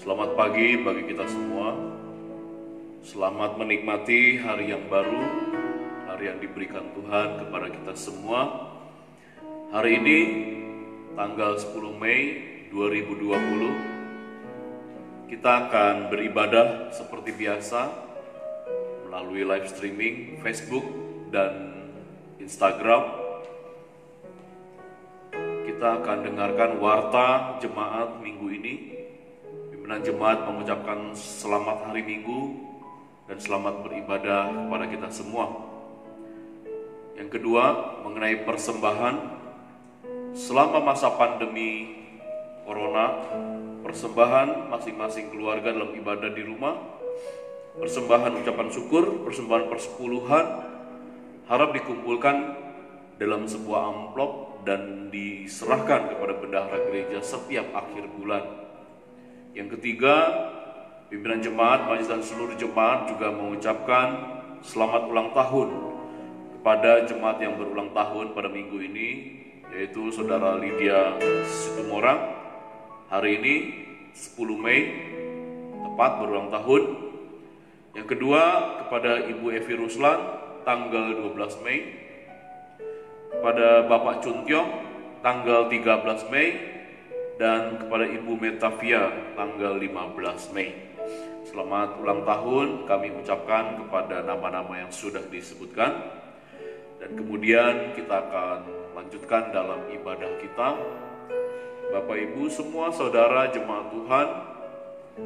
Selamat pagi bagi kita semua. Selamat menikmati hari yang baru, hari yang diberikan Tuhan kepada kita semua. Hari ini tanggal 10 Mei 2020, kita akan beribadah seperti biasa melalui live streaming Facebook dan Instagram. Kita akan dengarkan warta jemaat minggu ini. Pimpinan jemaat mengucapkan selamat hari Minggu dan selamat beribadah kepada kita semua. Yang kedua, mengenai persembahan. Selama masa pandemi Corona, persembahan masing-masing keluarga dalam ibadah di rumah, persembahan ucapan syukur, persembahan persepuluhan, harap dikumpulkan dalam sebuah amplop dan diserahkan kepada bendahara gereja setiap akhir bulan. Yang ketiga, pimpinan jemaat, majelis dan seluruh jemaat juga mengucapkan selamat ulang tahun kepada jemaat yang berulang tahun pada minggu ini, yaitu Saudara Lydia Situmorang. Hari ini 10 Mei, tepat berulang tahun. Yang kedua, kepada Ibu Evi Ruslan, tanggal 12 Mei. Kepada Bapak Chuntiong, tanggal 13 Mei. Dan kepada Ibu Metavia, tanggal 15 Mei. Selamat ulang tahun kami ucapkan kepada nama-nama yang sudah disebutkan. Dan kemudian kita akan lanjutkan dalam ibadah kita. Bapak Ibu semua saudara jemaat Tuhan,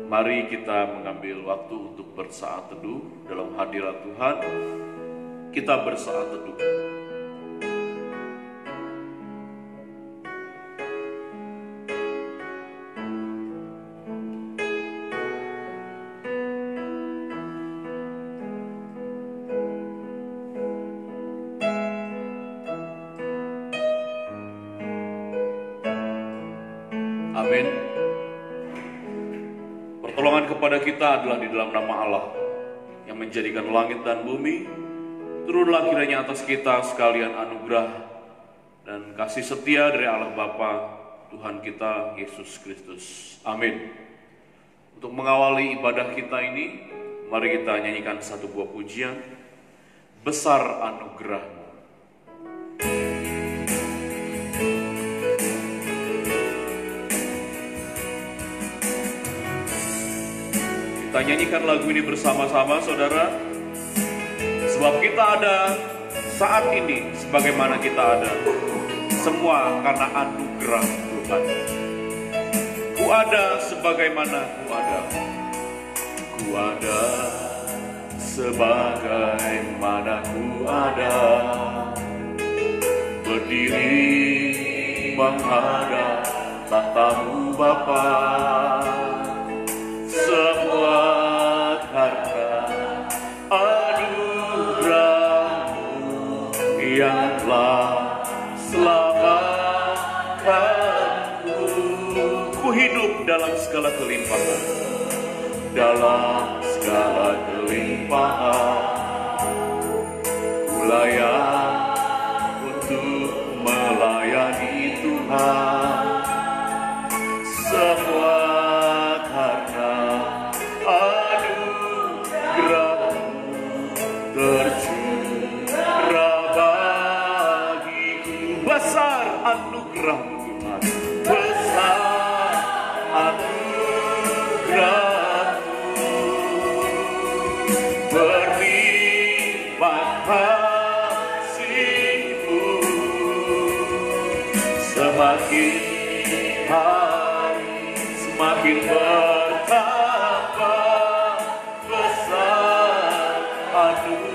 mari kita mengambil waktu untuk bersaat teduh dalam hadirat Tuhan. Kita bersaat teduh. Amin. Pertolongan kepada kita adalah di dalam nama Allah yang menjadikan langit dan bumi. Turunlah kiranya atas kita sekalian anugerah dan kasih setia dari Allah Bapa, Tuhan kita Yesus Kristus. Amin. Untuk mengawali ibadah kita ini, mari kita nyanyikan satu buah pujian, Besar Anugerah-Mu. Kita nyanyikan lagu ini bersama-sama, saudara. Sebab kita ada saat ini sebagaimana kita ada, semua karena anugerah Tuhan. Ku ada sebagaimana ku ada. Ku ada sebagaimana ku ada. Berdiri menghadap tahta-Mu Bapa. Semua karena anugerah-Mu yang telah selamatkanku. Ku hidup dalam segala kelimpahan, dalam segala kelimpahan. Ku layak untuk melayani Tuhan. Semua karena anugerah-Mu tercurah bagiku. Besar anugerah-Mu Tuhan, besar anugerah-Mu, berlimpah kasih-Mu. Semakin hari semakin bertambah besar anugerah-Mu.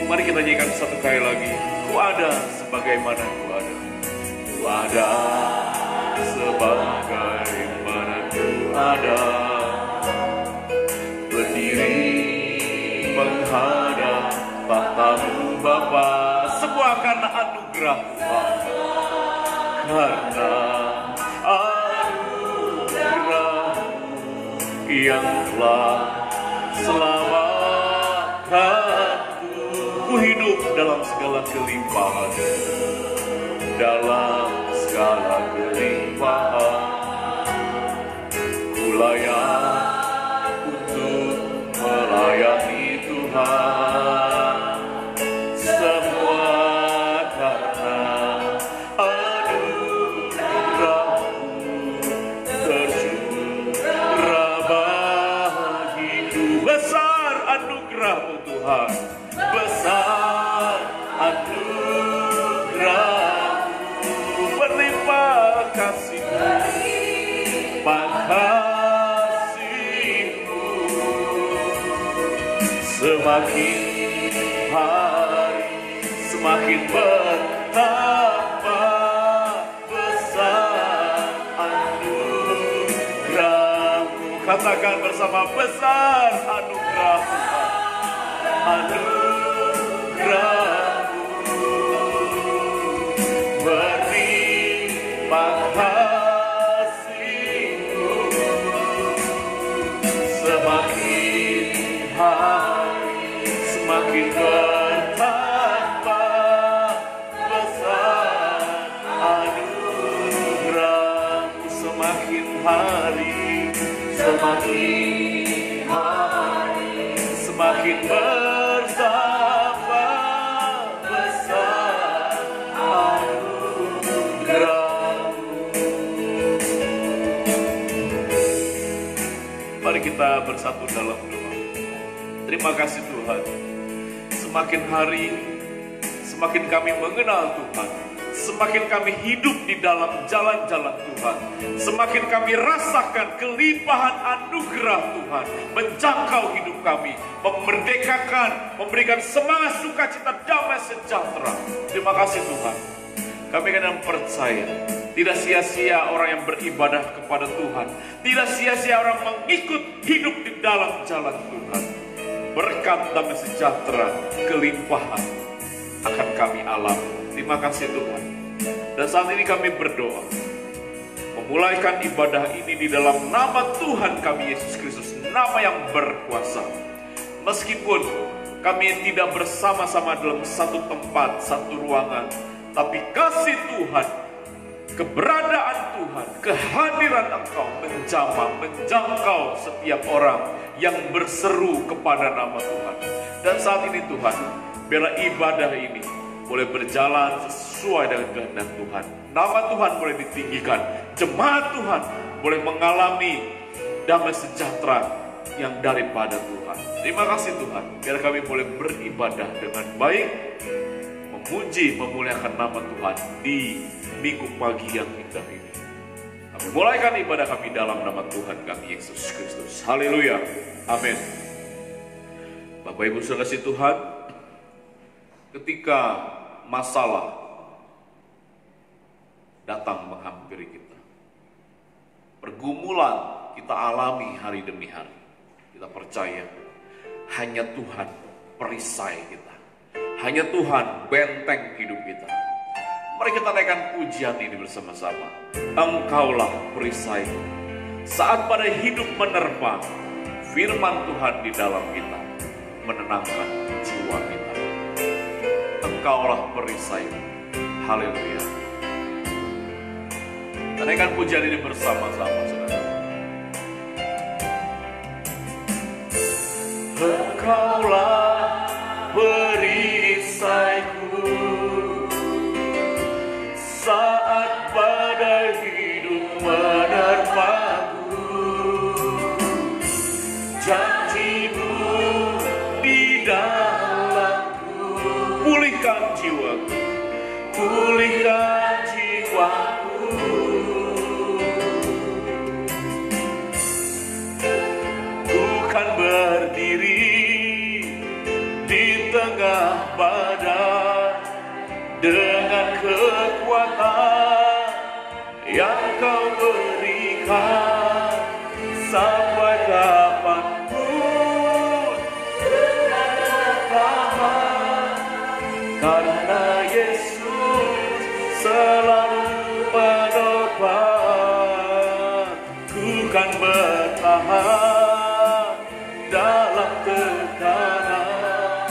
Mari kita nyanyikan satu kali lagi. Ku ada sebagaimana ku ada. Ku ada sebagaimana ku ada. Berdiri menghadap tahta-Mu Bapa. Semua karena anugerah Tuhan. Karena anugerah-Mu yang telah selamatkanku. Ku hidup dalam segala kelimpahan, dalam segala kelimpahan. layak untuk melayani Tuhan. Semua karena anugerah-Mu tercurah bagiku. Besar anugerah-Mu Tuhan, besar anugerah-Mu, berlimpah kasih-Mu, makasih-Mu. Semakin hari semakin bertambah besar anugerah-Mu. Katakan bersama, besar anugerah-Mu, anugerah-Mu, berlimpah kasih-Mu. Semakin hari semakin bertambah besar anugerah-Mu. Semakin hari semakin bertambah besar anugerah-Mu. Mari kita bersatu dalam doa. Terima kasih Tuhan, semakin hari semakin kami mengenal Tuhan, semakin kami hidup di dalam jalan-jalan Tuhan, semakin kami rasakan kelimpahan anugerah Tuhan menjangkau hidup kami, memerdekakan, memberikan semangat, sukacita, damai, sejahtera. Terima kasih Tuhan, kami akan percaya tidak sia-sia orang yang beribadah kepada Tuhan, tidak sia-sia orang mengikut hidup di dalam jalan Tuhan. Berkat, damai, sejahtera, kelimpahan akan kami alami. Terima kasih Tuhan. Dan saat ini kami berdoa, memulaikan ibadah ini di dalam nama Tuhan kami Yesus Kristus, nama yang berkuasa. Meskipun kami tidak bersama-sama dalam satu tempat, satu ruangan, tapi kasih Tuhan, keberadaan Tuhan, kehadiran Engkau menjamah, menjangkau setiap orang yang berseru kepada nama Tuhan. Dan saat ini Tuhan, biarlah ibadah ini boleh berjalan sesuai dengan kehendak Tuhan. Nama Tuhan boleh ditinggikan, jemaat Tuhan boleh mengalami damai sejahtera yang daripada Tuhan. Terima kasih Tuhan, biar kami boleh beribadah dengan baik, memuji, memuliakan nama Tuhan di minggu pagi yang indah ini. Kami mulaikan ibadah kami dalam nama Tuhan kami Yesus Kristus. Haleluya. Amin. Bapak Ibu Saudara kasih Tuhan, ketika masalah datang menghampiri kita, pergumulan kita alami hari demi hari, kita percaya hanya Tuhan perisai kita, hanya Tuhan benteng hidup kita. Mari kita naikkan pujian ini bersama-sama. Engkaulah perisai saat pada hidup menerpa, firman Tuhan di dalam kita menenangkan jiwa kita. Engkaulah perisai. Haleluya. Kita naikkan pujian ini bersama-sama, saudara. Engkaulah perisaiku saat pada hidup menerpaku. Janji-Mu di dalamku, pulihkan jiwaku, pulihkan jiwaku. Ku kan berdiri di tengah badai dengan kekuatan yang Kau berikan sampai kapanpun dengan bertahan, karena Yesus selalu menopang. Ku kan bertahan dalam tekanan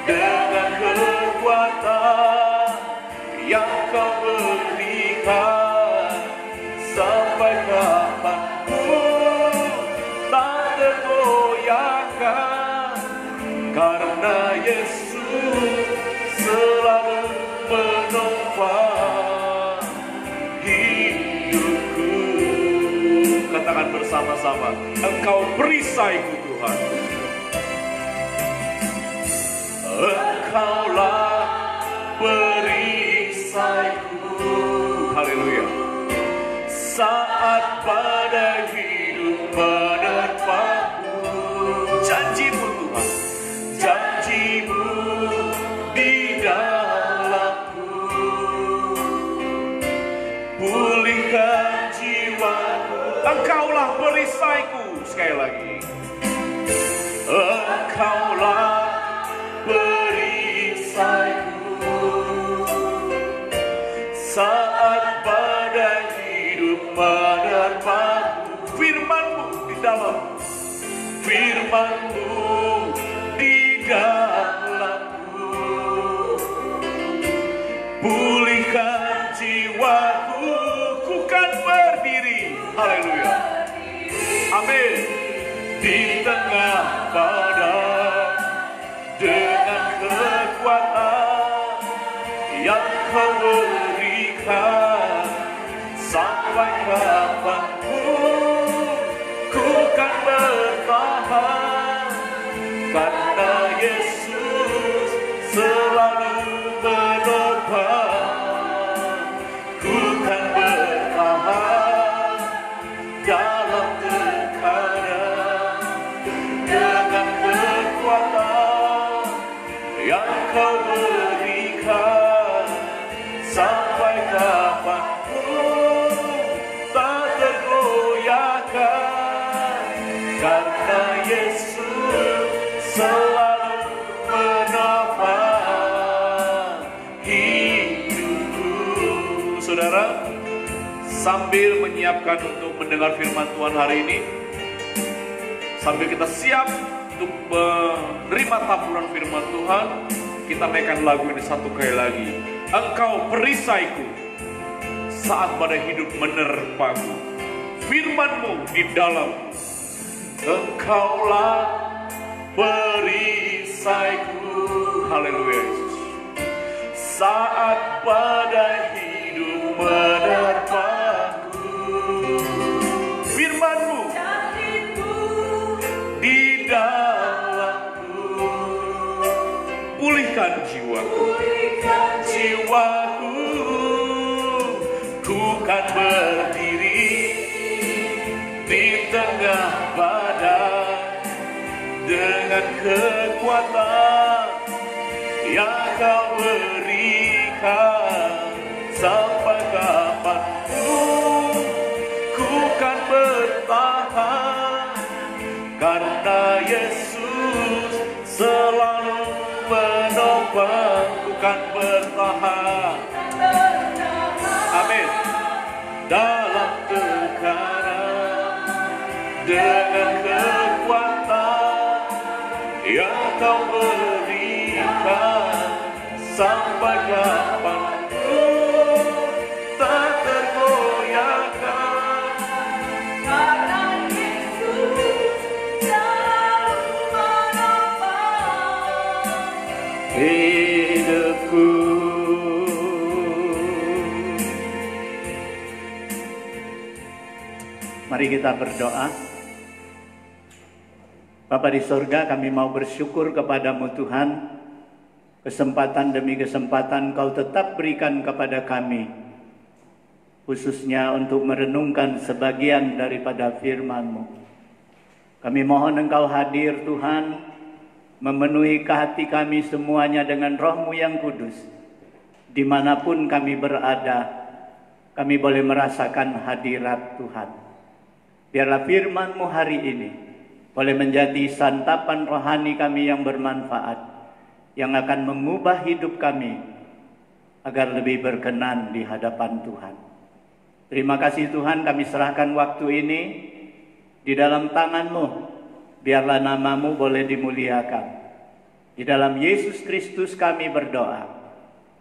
dengan kekuatan yang Kau berikan sampai kapanpun. katakan bersama-sama, Engkau perisaiku Tuhan. Engkaulah perisaiku. Haleluya. Saat badai hidup menerpaku, janji-Mu Tuhan, janji-Mu di dalamku, pulihkan jiwaku. Engkaulah perisaiku. Sekali lagi, Engkaulah perisaiku. Saat badai hidup menerpaku, firman-Mu di dalam, firman-Mu di dalamku, pulihkan jiwaku, ku kan berdiri. Haleluya. Amin. Di tengah badai dengan kekuatan yang Kau berikan, sampai kapanpun ku kan bertahan, karena Yesus selalu menopang. Ku kan bertahan dalam tekanan dengan kekuatan yang Kau berikan, sampai kapanpun tak tergoyahkan, karena Yesus selalu menopang hidupku. Saudara, sambil menyiapkan untuk mendengar firman Tuhan hari ini, sambil kita siap untuk menerima taburan firman Tuhan, kita naikkan lagu ini satu kali lagi. Engkau perisaiku saat badai hidup menerpaku, firman-Mu di dalam. Engkaulah perisaiku. Haleluya Yesus. Saat badai hidup menerpaku, firman-Mu di dalamku, pulihkan jiwaku. Jiwaku, ku kan berdiri di tengah badai dengan kekuatan yang Kau berikan, sampai kapanpun ku kan bertahan, karena Yesus selalu menopang. Ku kan bertahan, amin, dalam tekanan dengan kekuatan yang Kau berikan, sampai kapanpun tak tergoyahkan, karena Yesus selalu menopang hidupku. Mari kita berdoa. Bapa di surga, kami mau bersyukur kepada-Mu Tuhan. Kesempatan demi kesempatan Kau tetap berikan kepada kami, khususnya untuk merenungkan sebagian daripada firman-Mu. Kami mohon Engkau hadir Tuhan, memenuhi hati kami semuanya dengan Roh-Mu yang kudus. Dimanapun kami berada, kami boleh merasakan hadirat Tuhan. Biarlah firman-Mu hari ini boleh menjadi santapan rohani kami yang bermanfaat, yang akan mengubah hidup kami agar lebih berkenan di hadapan Tuhan. Terima kasih Tuhan, kami serahkan waktu ini di dalam tangan-Mu. Biarlah nama-Mu boleh dimuliakan. Di dalam Yesus Kristus kami berdoa.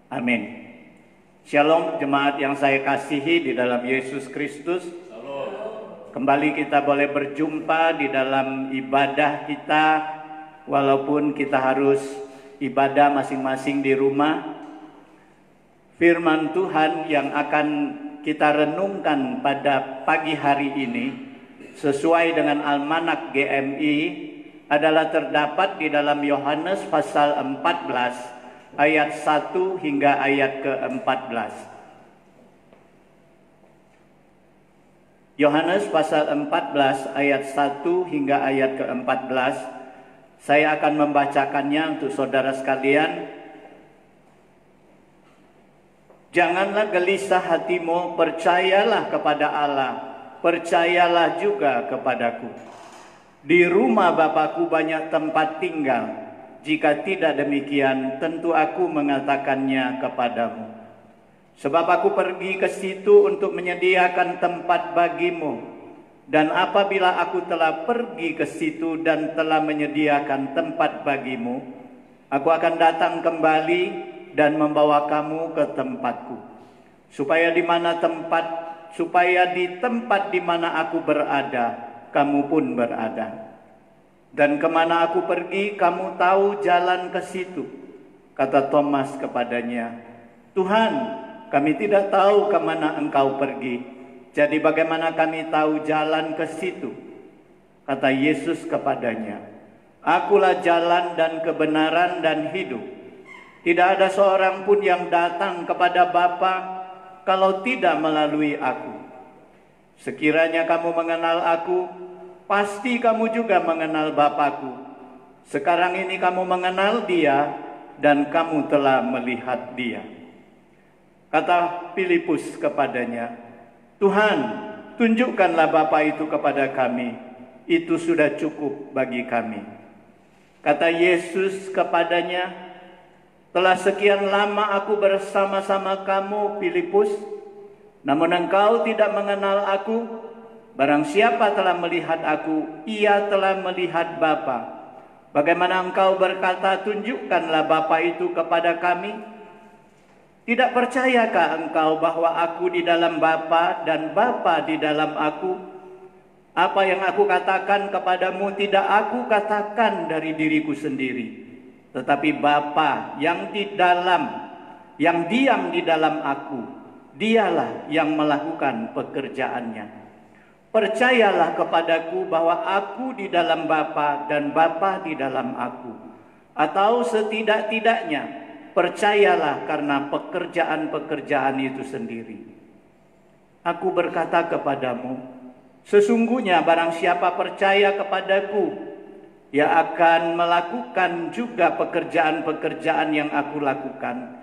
Amin. Shalom jemaat yang saya kasihi di dalam Yesus Kristus. Kembali kita boleh berjumpa di dalam ibadah kita, walaupun kita harus ibadah masing-masing di rumah. Firman Tuhan yang akan kita renungkan pada pagi hari ini sesuai dengan Almanak GMI adalah terdapat di dalam Yohanes pasal 14 ayat 1 hingga ayat ke-14. Yohanes pasal 14 ayat 1 hingga ayat ke-14. Saya akan membacakannya untuk saudara sekalian. Janganlah gelisah hatimu, percayalah kepada Allah, percayalah juga kepadaku. Di rumah Bapakku banyak tempat tinggal. Jika tidak demikian, tentu aku mengatakannya kepadamu. Sebab aku pergi ke situ untuk menyediakan tempat bagimu. Dan apabila aku telah pergi ke situ dan telah menyediakan tempat bagimu, aku akan datang kembali dan membawa kamu ke tempatku, supaya di tempat di mana aku berada, kamu pun berada. Dan kemana aku pergi, kamu tahu jalan ke situ. Kata Thomas kepadanya, Tuhan, kami tidak tahu kemana engkau pergi. Jadi bagaimana kami tahu jalan ke situ? Kata Yesus kepadanya, Akulah jalan dan kebenaran dan hidup. Tidak ada seorang pun yang datang kepada Bapa kalau tidak melalui aku. Sekiranya kamu mengenal aku, pasti kamu juga mengenal Bapakku. Sekarang ini kamu mengenal Dia dan kamu telah melihat Dia. Kata Filipus kepadanya, Tuhan, tunjukkanlah Bapa itu kepada kami. Itu sudah cukup bagi kami. Kata Yesus kepadanya, telah sekian lama aku bersama-sama kamu, Filipus, namun engkau tidak mengenal aku. Barang siapa telah melihat aku, ia telah melihat Bapa. Bagaimana engkau berkata, tunjukkanlah Bapa itu kepada kami? Tidak percayakah engkau bahwa aku di dalam Bapa dan Bapa di dalam aku? Apa yang aku katakan kepadamu tidak aku katakan dari diriku sendiri, tetapi Bapa yang diam di dalam aku, Dialah yang melakukan pekerjaannya. Percayalah kepadaku bahwa aku di dalam Bapa dan Bapa di dalam aku. Atau setidak-tidaknya percayalah karena pekerjaan-pekerjaan itu sendiri. Aku berkata kepadamu, sesungguhnya barang siapa percaya kepadaku, ia akan melakukan juga pekerjaan-pekerjaan yang aku lakukan.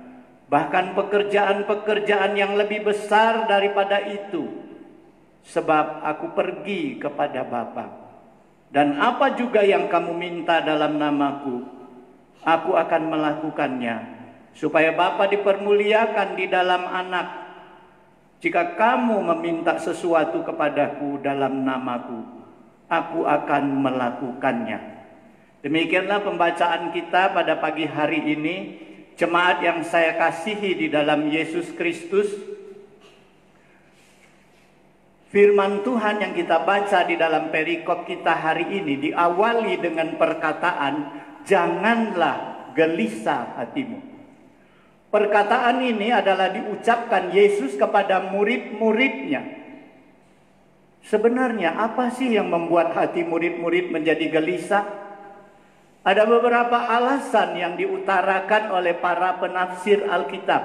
Bahkan pekerjaan-pekerjaan yang lebih besar daripada itu. Sebab aku pergi kepada Bapa. Dan apa juga yang kamu minta dalam namaku, aku akan melakukannya, supaya Bapa dipermuliakan di dalam Anak. Jika kamu meminta sesuatu kepadaku dalam namaku, aku akan melakukannya. Demikianlah pembacaan kita pada pagi hari ini. Jemaat yang saya kasihi di dalam Yesus Kristus, firman Tuhan yang kita baca di dalam perikop kita hari ini diawali dengan perkataan, janganlah gelisah hatimu. Perkataan ini adalah diucapkan Yesus kepada murid-muridnya. Sebenarnya apa sih yang membuat hati murid-murid menjadi gelisah? Ada beberapa alasan yang diutarakan oleh para penafsir Alkitab.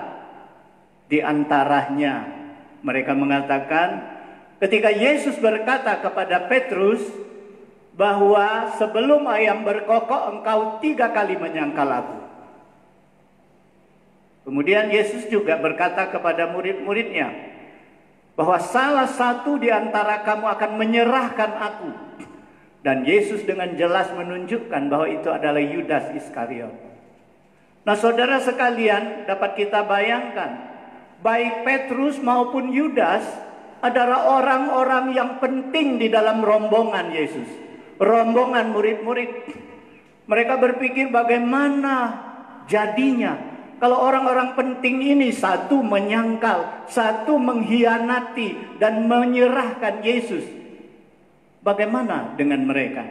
Di antaranya, mereka mengatakan, ketika Yesus berkata kepada Petrus, bahwa sebelum ayam berkokok engkau 3 kali menyangkal aku. Kemudian Yesus juga berkata kepada murid-muridnya, bahwa salah satu di antara kamu akan menyerahkan aku. Dan Yesus dengan jelas menunjukkan bahwa itu adalah Yudas Iskariot. Nah saudara sekalian, dapat kita bayangkan, baik Petrus maupun Yudas adalah orang-orang yang penting di dalam rombongan Yesus. Rombongan murid-murid. Mereka berpikir bagaimana jadinya kalau orang-orang penting ini satu menyangkal, satu mengkhianati dan menyerahkan Yesus. Bagaimana dengan mereka?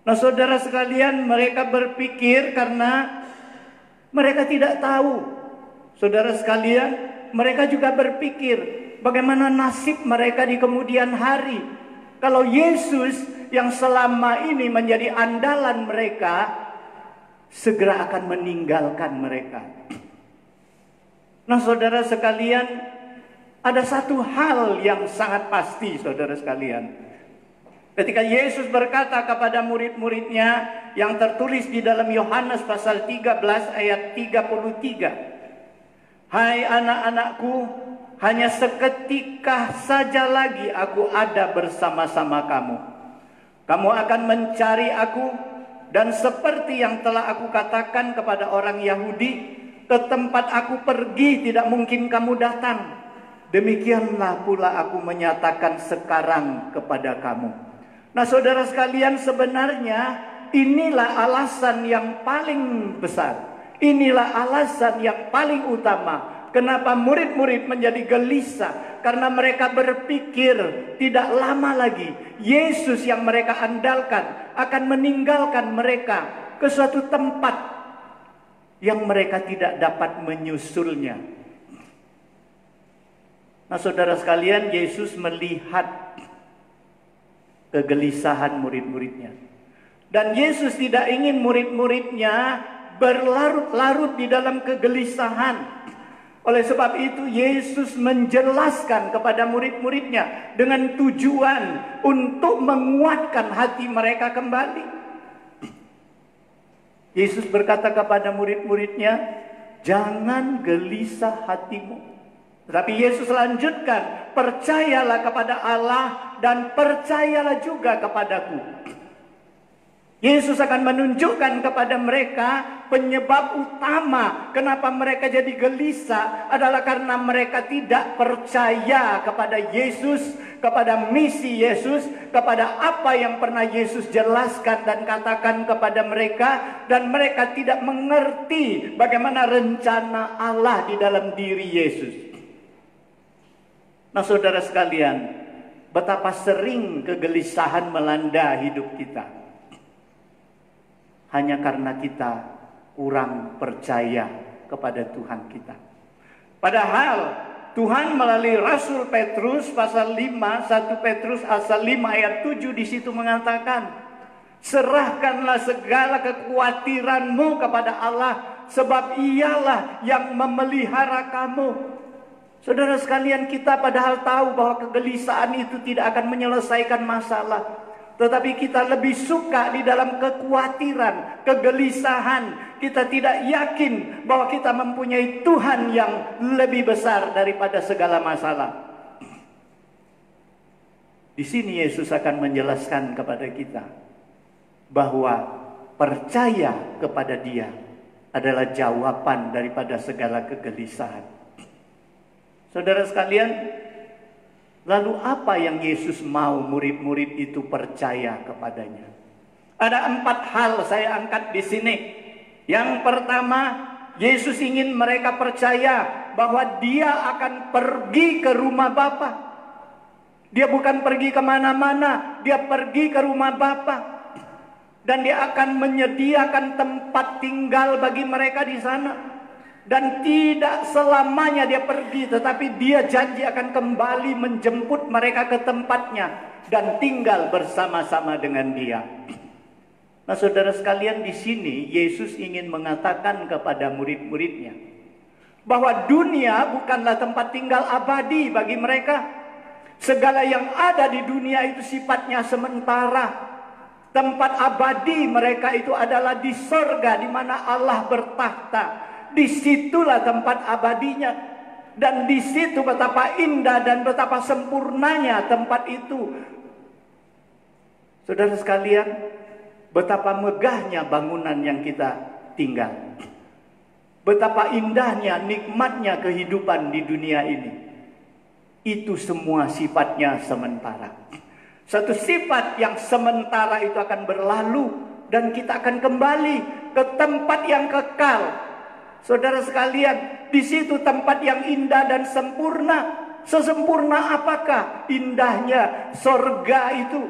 Nah saudara sekalian, mereka berpikir karena mereka tidak tahu. Saudara sekalian, mereka juga berpikir bagaimana nasib mereka di kemudian hari. Kalau Yesus yang selama ini menjadi andalan mereka, segera akan meninggalkan mereka. Nah, saudara sekalian, ada satu hal yang sangat pasti, saudara sekalian. Ketika Yesus berkata kepada murid-muridnya yang tertulis di dalam Yohanes pasal 13 ayat 33. Hai anak-anakku, hanya seketika saja lagi aku ada bersama-sama kamu. Kamu akan mencari aku, dan seperti yang telah aku katakan kepada orang Yahudi, ke tempat aku pergi tidak mungkin kamu datang. Demikianlah pula aku menyatakan sekarang kepada kamu. Nah, saudara sekalian, sebenarnya inilah alasan yang paling besar. Inilah alasan yang paling utama kenapa murid-murid menjadi gelisah. Karena mereka berpikir tidak lama lagi Yesus yang mereka andalkan akan meninggalkan mereka ke suatu tempat yang mereka tidak dapat menyusulnya. Nah, saudara sekalian, Yesus melihat kegelisahan murid-muridnya. Dan Yesus tidak ingin murid-muridnya berlarut-larut di dalam kegelisahan. Oleh sebab itu Yesus menjelaskan kepada murid-muridnya dengan tujuan untuk menguatkan hati mereka kembali. Yesus berkata kepada murid-muridnya, jangan gelisah hatimu. Tetapi Yesus lanjutkan, percayalah kepada Allah dan percayalah juga kepadaku. Yesus akan menunjukkan kepada mereka penyebab utama kenapa mereka jadi gelisah adalah karena mereka tidak percaya kepada Yesus, kepada misi Yesus, kepada apa yang pernah Yesus jelaskan dan katakan kepada mereka, dan mereka tidak mengerti bagaimana rencana Allah di dalam diri Yesus. Nah, saudara sekalian, betapa sering kegelisahan melanda hidup kita. Hanya karena kita kurang percaya kepada Tuhan kita. Padahal Tuhan melalui Rasul Petrus pasal 5, 1 Petrus pasal 5 ayat 7 di situ mengatakan, serahkanlah segala kekhawatiranmu kepada Allah, sebab Ialah yang memelihara kamu. Saudara sekalian, kita padahal tahu bahwa kegelisahan itu tidak akan menyelesaikan masalah. Tetapi kita lebih suka di dalam kekhawatiran, kegelisahan. Kita tidak yakin bahwa kita mempunyai Tuhan yang lebih besar daripada segala masalah. Di sini Yesus akan menjelaskan kepada kita bahwa percaya kepada Dia adalah jawaban daripada segala kegelisahan. Saudara sekalian, lalu apa yang Yesus mau murid-murid itu percaya kepadanya? Ada 4 hal saya angkat di sini. Yang pertama, Yesus ingin mereka percaya bahwa Dia akan pergi ke rumah Bapa. Dia bukan pergi kemana-mana, Dia pergi ke rumah Bapa. Dan Dia akan menyediakan tempat tinggal bagi mereka di sana. Dan tidak selamanya Dia pergi, tetapi Dia janji akan kembali menjemput mereka ke tempatnya dan tinggal bersama-sama dengan Dia. Nah, saudara sekalian, di sini Yesus ingin mengatakan kepada murid-muridnya bahwa dunia bukanlah tempat tinggal abadi bagi mereka. Segala yang ada di dunia itu sifatnya sementara. Tempat abadi mereka itu adalah di sorga, di mana Allah bertahta. Disitulah tempat abadinya. Dan di situ betapa indah dan betapa sempurnanya tempat itu. Saudara sekalian, betapa megahnya bangunan yang kita tinggal. Betapa indahnya, nikmatnya kehidupan di dunia ini. Itu semua sifatnya sementara. Satu sifat yang sementara itu akan berlalu dan kita akan kembali ke tempat yang kekal. Saudara sekalian, di situ tempat yang indah dan sempurna. Sesempurna apakah indahnya sorga itu?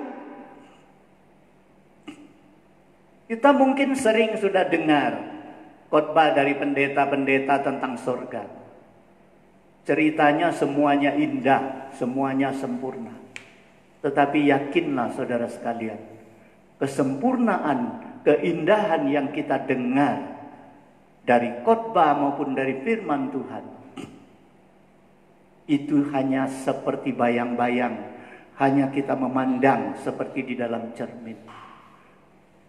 Kita mungkin sering sudah dengar khotbah dari pendeta-pendeta tentang sorga. Ceritanya semuanya indah, semuanya sempurna. Tetapi yakinlah saudara sekalian, kesempurnaan, keindahan yang kita dengar dari khotbah maupun dari firman Tuhan, itu hanya seperti bayang-bayang, hanya kita memandang seperti di dalam cermin.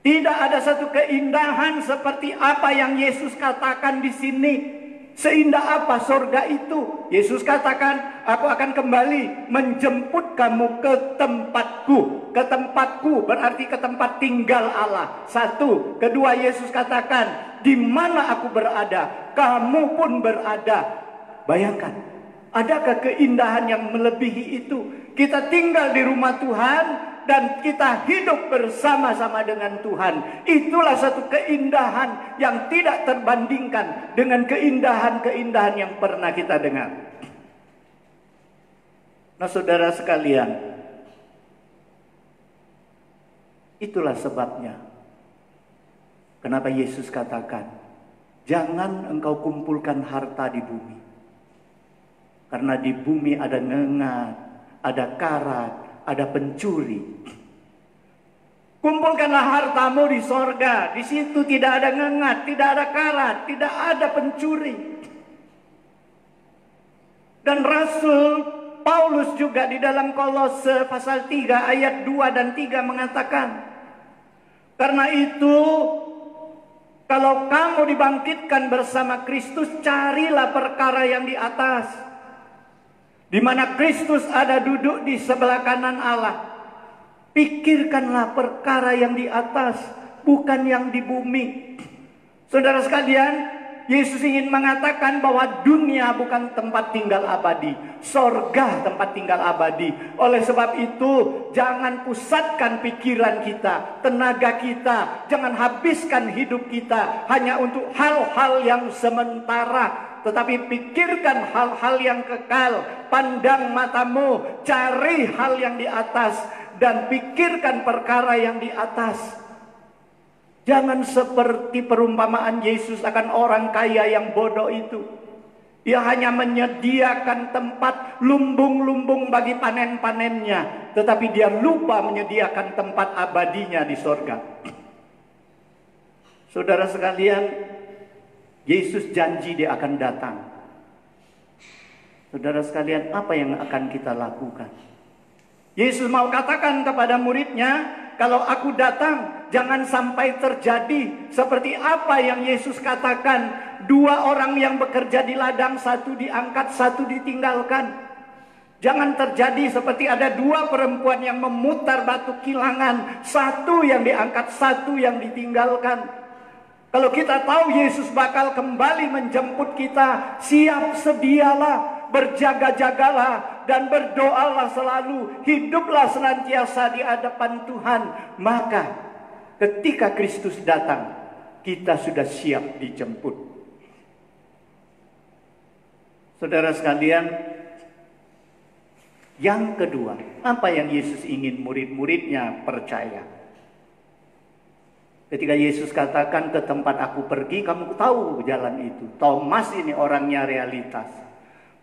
Tidak ada satu keindahan seperti apa yang Yesus katakan di sini. Seindah apa sorga itu? Yesus katakan, aku akan kembali menjemput kamu ke tempatku. Ke tempatku berarti ke tempat tinggal Allah. Satu. Kedua, Yesus katakan, di mana aku berada, kamu pun berada. Bayangkan, adakah keindahan yang melebihi itu? Kita tinggal di rumah Tuhan dan kita hidup bersama-sama dengan Tuhan. Itulah satu keindahan yang tidak terbandingkan dengan keindahan-keindahan yang pernah kita dengar. Nah, saudara sekalian, itulah sebabnya kenapa Yesus katakan, jangan engkau kumpulkan harta di bumi. Karena di bumi ada ngengat, ada karat, ada pencuri. Kumpulkanlah hartamu di sorga. Di situ tidak ada ngengat, tidak ada karat, tidak ada pencuri. Dan Rasul Paulus juga di dalam Kolose pasal 3 ayat 2 dan 3 mengatakan, karena itu kalau kamu dibangkitkan bersama Kristus, carilah perkara yang di atas, di mana Kristus ada duduk di sebelah kanan Allah. Pikirkanlah perkara yang di atas, bukan yang di bumi. Saudara sekalian, Yesus ingin mengatakan bahwa dunia bukan tempat tinggal abadi, sorga tempat tinggal abadi. Oleh sebab itu, jangan pusatkan pikiran kita, tenaga kita, jangan habiskan hidup kita hanya untuk hal-hal yang sementara. Tetapi pikirkan hal-hal yang kekal. Pandang matamu, cari hal yang di atas, dan pikirkan perkara yang di atas. Jangan seperti perumpamaan Yesus akan orang kaya yang bodoh itu. Dia hanya menyediakan tempat lumbung-lumbung bagi panen-panennya, tetapi dia lupa menyediakan tempat abadinya di sorga. Saudara sekalian, Yesus janji dia akan datang. Saudara sekalian, apa yang akan kita lakukan? Yesus mau katakan kepada muridnya, kalau aku datang, jangan sampai terjadi seperti apa yang Yesus katakan. 2 orang yang bekerja di ladang, 1 diangkat, 1 ditinggalkan. Jangan terjadi seperti ada 2 perempuan yang memutar batu kilangan, 1 yang diangkat, 1 yang ditinggalkan. Kalau kita tahu Yesus bakal kembali menjemput kita, siap sedialah, berjaga-jagalah, dan berdoalah selalu. Hiduplah senantiasa di hadapan Tuhan. Maka ketika Kristus datang, kita sudah siap dijemput. Saudara sekalian, yang kedua, apa yang Yesus ingin murid-muridnya percaya? Ketika Yesus katakan, ke tempat aku pergi, kamu tahu jalan itu. Thomas ini orangnya realitas.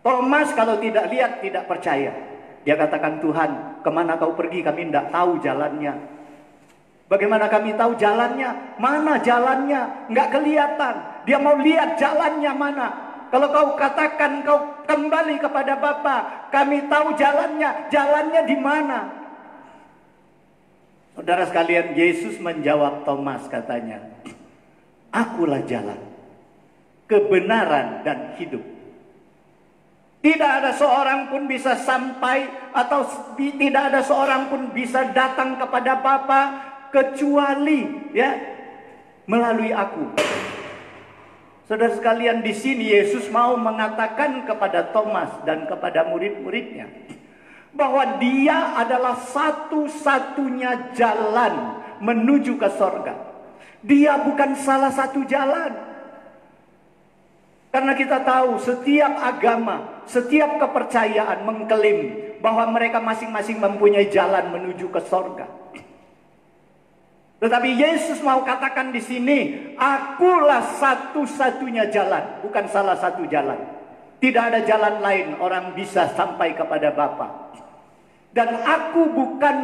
Thomas kalau tidak lihat, tidak percaya. Dia katakan, Tuhan, kemana kau pergi? Kami tidak tahu jalannya. Bagaimana kami tahu jalannya? Mana jalannya? Nggak kelihatan. Dia mau lihat jalannya mana. Kalau kau katakan kau kembali kepada Bapa, kami tahu jalannya. Jalannya di mana? Saudara sekalian, Yesus menjawab Thomas, katanya, akulah jalan, kebenaran, dan hidup. Tidak ada seorang pun bisa sampai, atau tidak ada seorang pun bisa datang kepada Bapa kecuali melalui aku. Saudara sekalian, di sini Yesus mau mengatakan kepada Thomas dan kepada murid-muridnya bahwa dia adalah satu-satunya jalan menuju ke sorga. Dia bukan salah satu jalan. Karena kita tahu setiap agama, setiap kepercayaan mengklaim bahwa mereka masing-masing mempunyai jalan menuju ke sorga. Tetapi Yesus mau katakan di sini, akulah satu-satunya jalan, bukan salah satu jalan. Tidak ada jalan lain orang bisa sampai kepada Bapa. Dan aku bukan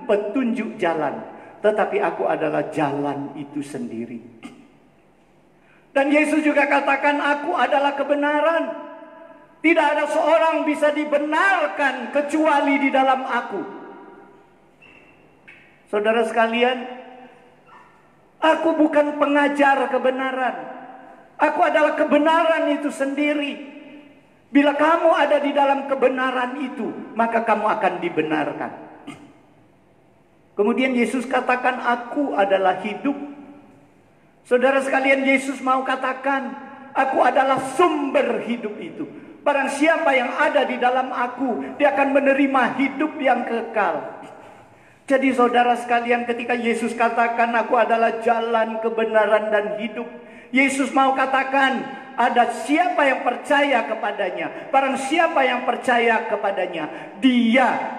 petunjuk jalan, tetapi aku adalah jalan itu sendiri. Dan Yesus juga katakan, aku adalah kebenaran. Tidak ada seorang bisa dibenarkan kecuali di dalam aku. Saudara sekalian, aku bukan pengajar kebenaran. Aku adalah kebenaran itu sendiri. Bila kamu ada di dalam kebenaran itu, maka kamu akan dibenarkan. Kemudian Yesus katakan, aku adalah hidup. Saudara sekalian, Yesus mau katakan, aku adalah sumber hidup itu. Barang siapa yang ada di dalam aku, dia akan menerima hidup yang kekal. Jadi saudara sekalian, ketika Yesus katakan aku adalah jalan, kebenaran, dan hidup, Yesus mau katakan ada siapa yang percaya kepadanya. Barang siapa yang percaya kepadanya, dia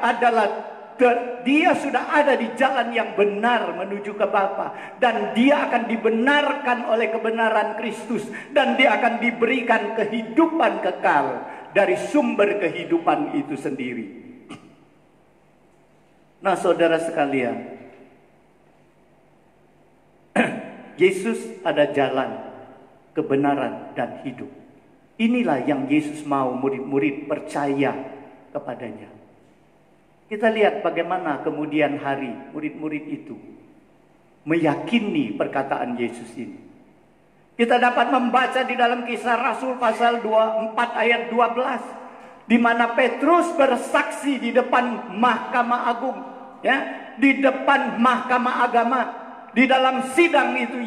sudah ada di jalan yang benar menuju ke Bapa, dan dia akan dibenarkan oleh kebenaran Kristus, dan dia akan diberikan kehidupan kekal dari sumber kehidupan itu sendiri. Nah, saudara sekalian, Yesus ada jalan, kebenaran, dan hidup. Inilah yang Yesus mau murid-murid percaya kepadanya. Kita lihat bagaimana kemudian hari murid-murid itu meyakini perkataan Yesus ini. Kita dapat membaca di dalam Kisah Rasul pasal 24 ayat 12, di mana Petrus bersaksi di depan Mahkamah Agung, ya, di depan Mahkamah Agama. Di dalam sidang itu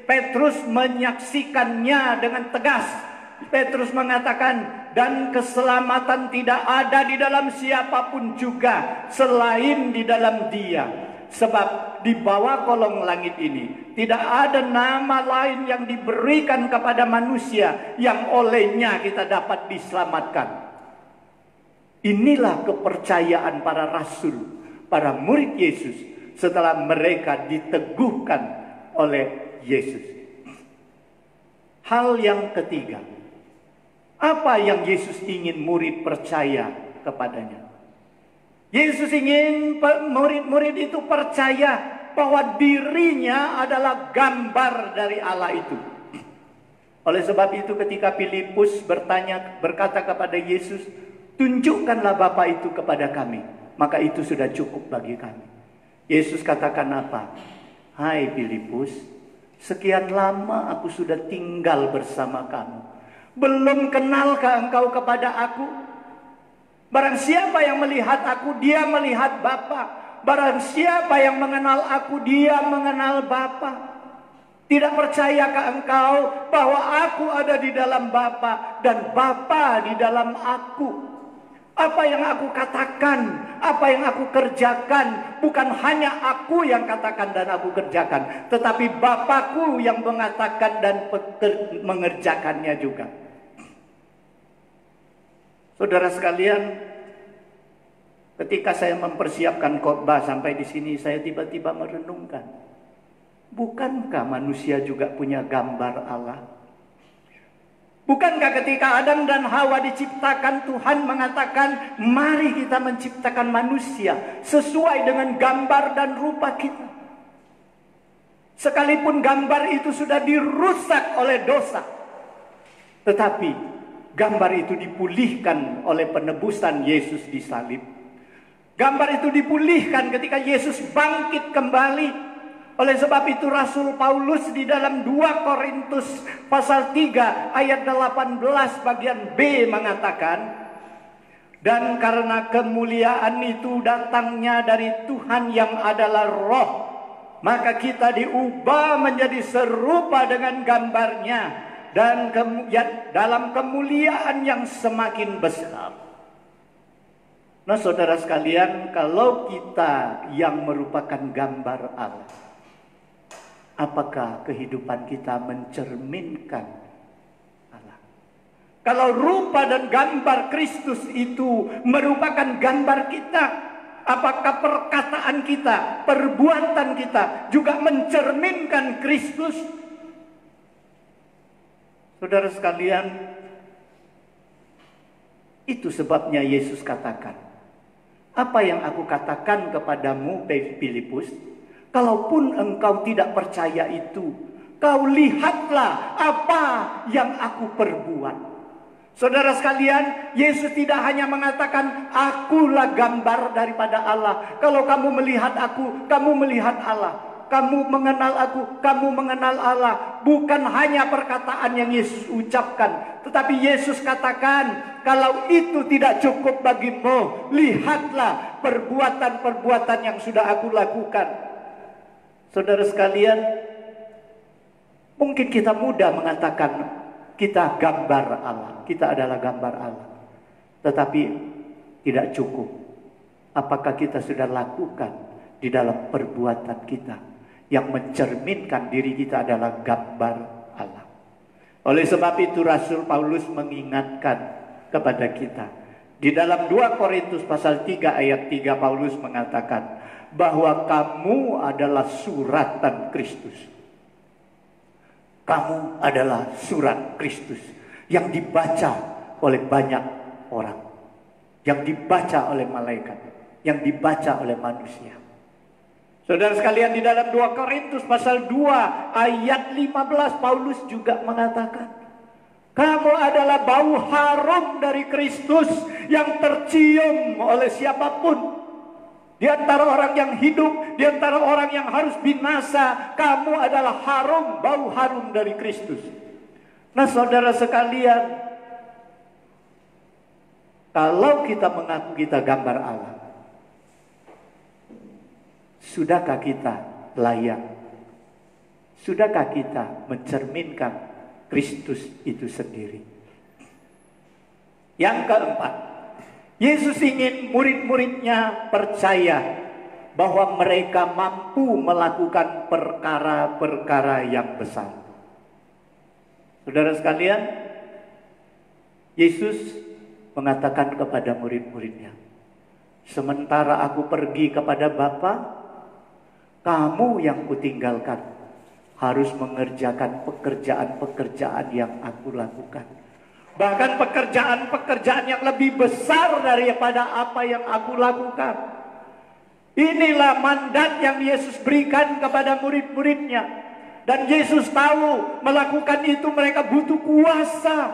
Petrus menyaksikannya dengan tegas. Petrus mengatakan, dan keselamatan tidak ada di dalam siapapun juga selain di dalam Dia. Sebab di bawah kolong langit ini tidak ada nama lain yang diberikan kepada manusia yang olehnya kita dapat diselamatkan. Inilah kepercayaan para rasul, para murid Yesus setelah mereka diteguhkan oleh Yesus. Hal yang ketiga, apa yang Yesus ingin murid percaya kepadanya? Yesus ingin murid-murid itu percaya bahwa dirinya adalah gambar dari Allah itu. Oleh sebab itu ketika Filipus berkata kepada Yesus, tunjukkanlah Bapa itu kepada kami, maka itu sudah cukup bagi kami. Yesus katakan apa? Hai Filipus, sekian lama aku sudah tinggal bersama kamu. Belum kenalkah engkau kepada aku? Barang siapa yang melihat aku, dia melihat Bapa. Barang siapa yang mengenal aku, dia mengenal Bapa. Tidak percayakah engkau bahwa aku ada di dalam Bapa dan Bapa di dalam aku? Apa yang aku katakan, apa yang aku kerjakan, bukan hanya aku yang katakan dan aku kerjakan, tetapi Bapakku yang mengatakan dan mengerjakannya juga. Saudara sekalian, ketika saya mempersiapkan khotbah sampai di sini, saya tiba-tiba merenungkan, bukankah manusia juga punya gambar Allah? Bukankah ketika Adam dan Hawa diciptakan, Tuhan mengatakan, mari kita menciptakan manusia sesuai dengan gambar dan rupa kita. Sekalipun gambar itu sudah dirusak oleh dosa, tetapi gambar itu dipulihkan oleh penebusan Yesus di salib. Gambar itu dipulihkan ketika Yesus bangkit kembali. Oleh sebab itu Rasul Paulus di dalam 2 Korintus pasal 3 ayat 18 bagian B mengatakan, dan karena kemuliaan itu datangnya dari Tuhan yang adalah Roh, maka kita diubah menjadi serupa dengan gambarnya dan dalam kemuliaan yang semakin besar. Nah saudara sekalian, kalau kita yang merupakan gambar Allah, apakah kehidupan kita mencerminkan Allah? Kalau rupa dan gambar Kristus itu merupakan gambar kita, apakah perkataan kita, perbuatan kita juga mencerminkan Kristus? Saudara sekalian, itu sebabnya Yesus katakan, Apa yang aku katakan kepadamu, Filipus, kalaupun engkau tidak percaya itu, kau lihatlah apa yang aku perbuat. Saudara sekalian, Yesus tidak hanya mengatakan, akulah gambar daripada Allah. Kalau kamu melihat aku, kamu melihat Allah. Kamu mengenal aku, kamu mengenal Allah. Bukan hanya perkataan yang Yesus ucapkan, tetapi Yesus katakan, kalau itu tidak cukup bagimu, lihatlah perbuatan-perbuatan yang sudah aku lakukan. Saudara sekalian, mungkin kita mudah mengatakan kita gambar Allah, kita adalah gambar Allah. Tetapi tidak cukup. Apakah kita sudah lakukan di dalam perbuatan kita yang mencerminkan diri kita adalah gambar Allah? Oleh sebab itu Rasul Paulus mengingatkan kepada kita. Di dalam 2 Korintus pasal 3 ayat 3 Paulus mengatakan bahwa kamu adalah suratan Kristus. Kamu adalah surat Kristus yang dibaca oleh banyak orang, yang dibaca oleh malaikat, yang dibaca oleh manusia. Saudara sekalian, di dalam 2 Korintus pasal 2 ayat 15 Paulus juga mengatakan, kamu adalah bau harum dari Kristus yang tercium oleh siapapun. Di antara orang yang hidup, di antara orang yang harus binasa, kamu adalah harum, bau harum dari Kristus. Nah saudara sekalian, kalau kita mengaku kita gambar Allah, sudahkah kita layak? Sudahkah kita mencerminkan Kristus itu sendiri? Yang keempat, Yesus ingin murid-muridnya percaya bahwa mereka mampu melakukan perkara-perkara yang besar. Saudara sekalian, Yesus mengatakan kepada murid-muridnya, sementara aku pergi kepada Bapa, kamu yang kutinggalkan harus mengerjakan pekerjaan-pekerjaan yang aku lakukan. Bahkan pekerjaan-pekerjaan yang lebih besar daripada apa yang aku lakukan. Inilah mandat yang Yesus berikan kepada murid-muridnya. Dan Yesus tahu melakukan itu mereka butuh kuasa.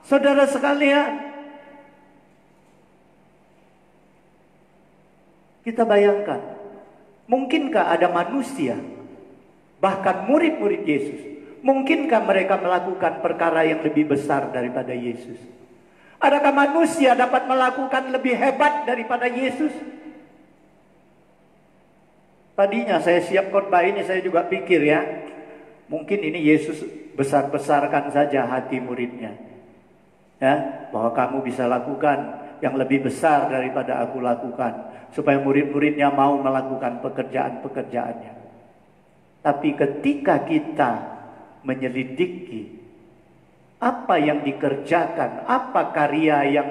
Saudara sekalian, kita bayangkan, mungkinkah ada manusia, bahkan murid-murid Yesus, mungkinkah mereka melakukan perkara yang lebih besar daripada Yesus? Adakah manusia dapat melakukan lebih hebat daripada Yesus? Tadinya saya siap khotbah ini, saya juga pikir ya, mungkin ini Yesus besar-besarkan saja hati muridnya, ya, bahwa kamu bisa lakukan yang lebih besar daripada aku lakukan, supaya murid-muridnya mau melakukan pekerjaan-pekerjaannya. Tapi ketika kita menyelidiki apa yang dikerjakan, apa karya yang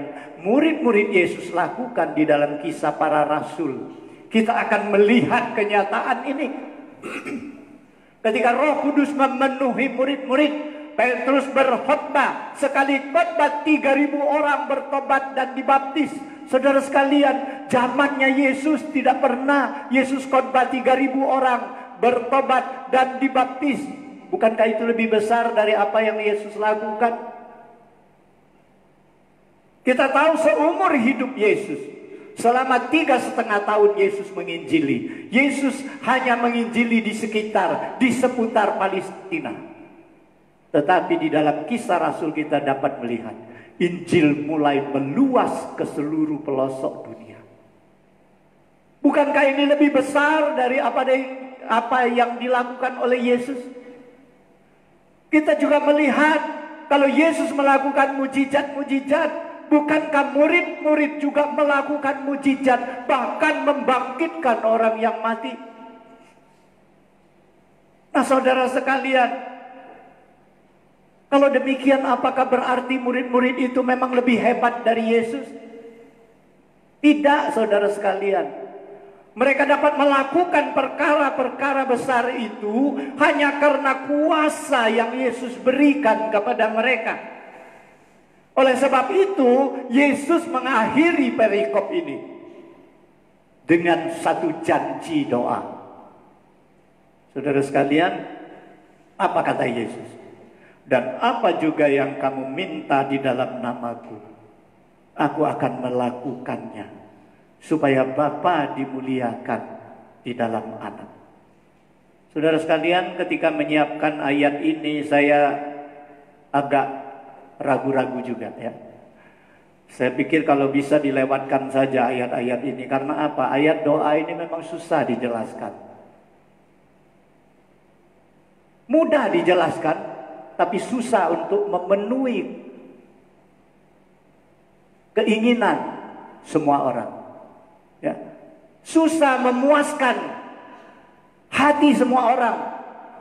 murid-murid Yesus lakukan di dalam kisah para rasul, kita akan melihat kenyataan ini. Ketika Roh Kudus memenuhi murid-murid, Petrus berkhotbah, sekali khotbah 3.000 orang bertobat dan dibaptis. Saudara sekalian, zamannya Yesus tidak pernah Yesus khotbah 3.000 orang bertobat dan dibaptis. Bukankah itu lebih besar dari apa yang Yesus lakukan? Kita tahu seumur hidup Yesus, selama 3,5 tahun Yesus menginjili, Yesus hanya menginjili di seputar Palestina. Tetapi di dalam kisah Rasul kita dapat melihat Injil mulai meluas ke seluruh pelosok dunia. Bukankah ini lebih besar dari apa yang dilakukan oleh Yesus? Kita juga melihat kalau Yesus melakukan mujizat-mujizat, bukankah murid-murid juga melakukan mujizat, bahkan membangkitkan orang yang mati? Nah saudara sekalian, kalau demikian apakah berarti murid-murid itu memang lebih hebat dari Yesus? Tidak saudara sekalian. Mereka dapat melakukan perkara-perkara besar itu hanya karena kuasa yang Yesus berikan kepada mereka. Oleh sebab itu, Yesus mengakhiri perikop ini dengan satu janji doa. Saudara sekalian, apa kata Yesus? Dan apa juga yang kamu minta di dalam namaku, aku akan melakukannya, supaya Bapa dimuliakan di dalam Anak. Saudara sekalian, ketika menyiapkan ayat ini saya agak ragu-ragu juga ya. Saya pikir kalau bisa dilewatkan saja ayat-ayat ini. Karena apa? Ayat doa ini memang susah dijelaskan. Mudah dijelaskan, tapi susah untuk memenuhi keinginan semua orang. Ya. Susah memuaskan hati semua orang.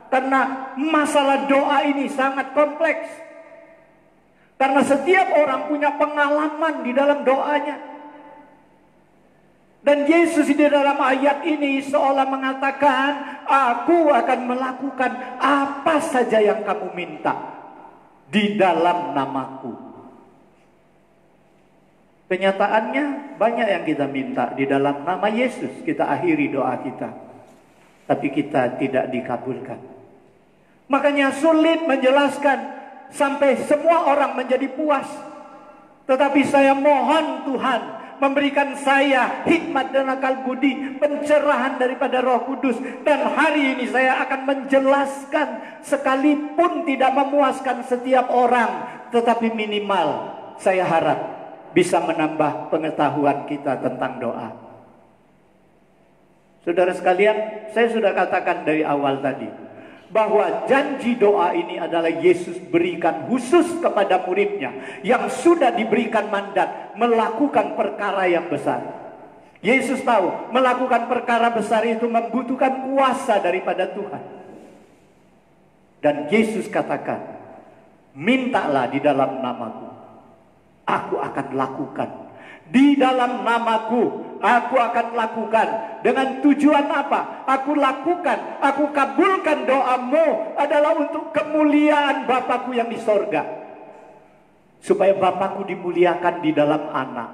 Karena masalah doa ini sangat kompleks. Karena setiap orang punya pengalaman di dalam doanya. Dan Yesus di dalam ayat ini seolah mengatakan, aku akan melakukan apa saja yang kamu minta di dalam namaku. Kenyataannya banyak yang kita minta di dalam nama Yesus. Kita akhiri doa kita, tapi kita tidak dikabulkan. Makanya sulit menjelaskan sampai semua orang menjadi puas. Tetapi saya mohon Tuhan memberikan saya hikmat dan akal budi, pencerahan daripada Roh Kudus. Dan hari ini saya akan menjelaskan, sekalipun tidak memuaskan setiap orang, tetapi minimal saya harap bisa menambah pengetahuan kita tentang doa. Saudara sekalian, saya sudah katakan dari awal tadi bahwa janji doa ini adalah Yesus berikan khusus kepada muridnya yang sudah diberikan mandat melakukan perkara yang besar. Yesus tahu melakukan perkara besar itu membutuhkan kuasa daripada Tuhan. Dan Yesus katakan, mintalah di dalam namaku, aku akan lakukan. Di dalam namaku aku akan lakukan. Dengan tujuan apa? Aku lakukan, aku kabulkan doamu adalah untuk kemuliaan Bapakku yang di sorga. Supaya Bapakku dimuliakan di dalam Anak.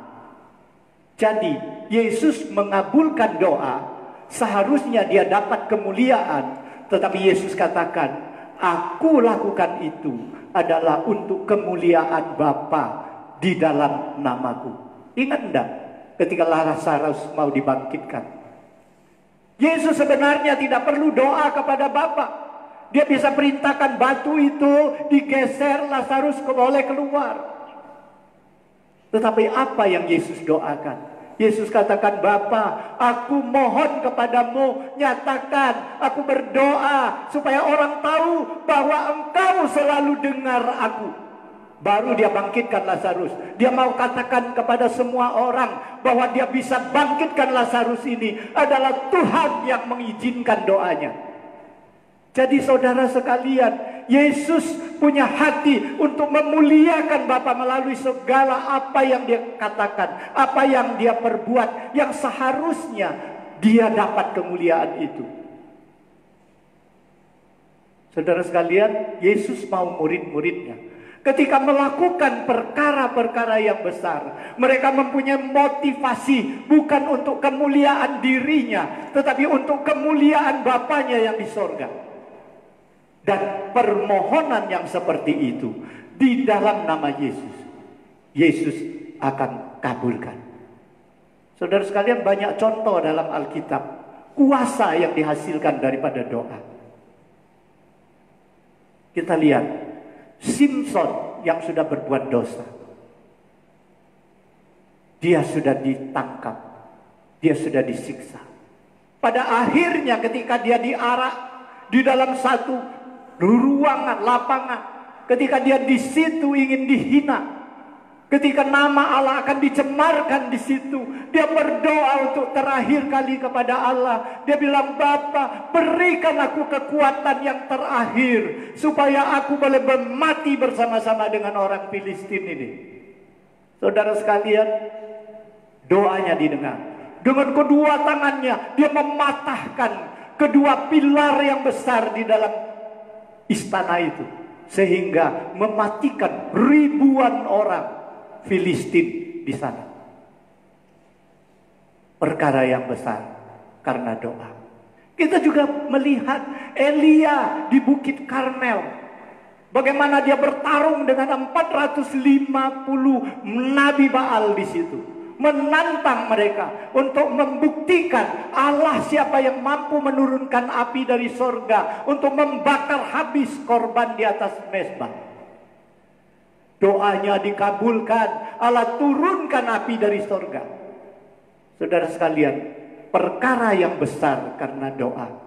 Jadi Yesus mengabulkan doa, seharusnya dia dapat kemuliaan. Tetapi Yesus katakan, aku lakukan itu adalah untuk kemuliaan Bapa di dalam namaku. Ingat enggak ketika Lazarus mau dibangkitkan? Yesus sebenarnya tidak perlu doa kepada Bapa. Dia bisa perintahkan batu itu digeser, Lazarus boleh keluar. Tetapi apa yang Yesus doakan? Yesus katakan, Bapa, aku mohon kepadamu, nyatakan, aku berdoa supaya orang tahu bahwa Engkau selalu dengar aku. Baru dia bangkitkan Lazarus. Dia mau katakan kepada semua orang bahwa dia bisa bangkitkan Lazarus ini adalah Tuhan yang mengizinkan doanya. Jadi saudara sekalian, Yesus punya hati untuk memuliakan Bapa melalui segala apa yang dia katakan, apa yang dia perbuat, yang seharusnya dia dapat kemuliaan itu. Saudara sekalian, Yesus mau murid-muridnya ketika melakukan perkara-perkara yang besar, mereka mempunyai motivasi bukan untuk kemuliaan dirinya, tetapi untuk kemuliaan Bapanya yang di sorga. Dan permohonan yang seperti itu di dalam nama Yesus, Yesus akan kabulkan. Saudara sekalian, banyak contoh dalam Alkitab kuasa yang dihasilkan daripada doa. Kita lihat Simson yang sudah berbuat dosa. Dia sudah ditangkap, dia sudah disiksa. Pada akhirnya ketika dia diarak di dalam satu ruangan, lapangan, ketika dia di situ ingin dihina, ketika nama Allah akan dicemarkan di situ, dia berdoa untuk terakhir kali kepada Allah. Dia bilang, Bapa, berikan aku kekuatan yang terakhir supaya aku boleh mati bersama-sama dengan orang Filistin ini. Saudara sekalian, doanya didengar. Dengan kedua tangannya dia mematahkan kedua pilar yang besar di dalam istana itu, sehingga mematikan ribuan orang Filistin di sana. perkara yang besar karena doa. Kita juga melihat Elia di Bukit Karmel. Bagaimana dia bertarung dengan 450 nabi Baal di situ. Menantang mereka untuk membuktikan Allah siapa yang mampu menurunkan api dari sorga untuk membakar habis korban di atas mezbah. Doanya dikabulkan, Allah turunkan api dari sorga. Saudara sekalian, perkara yang besar karena doa.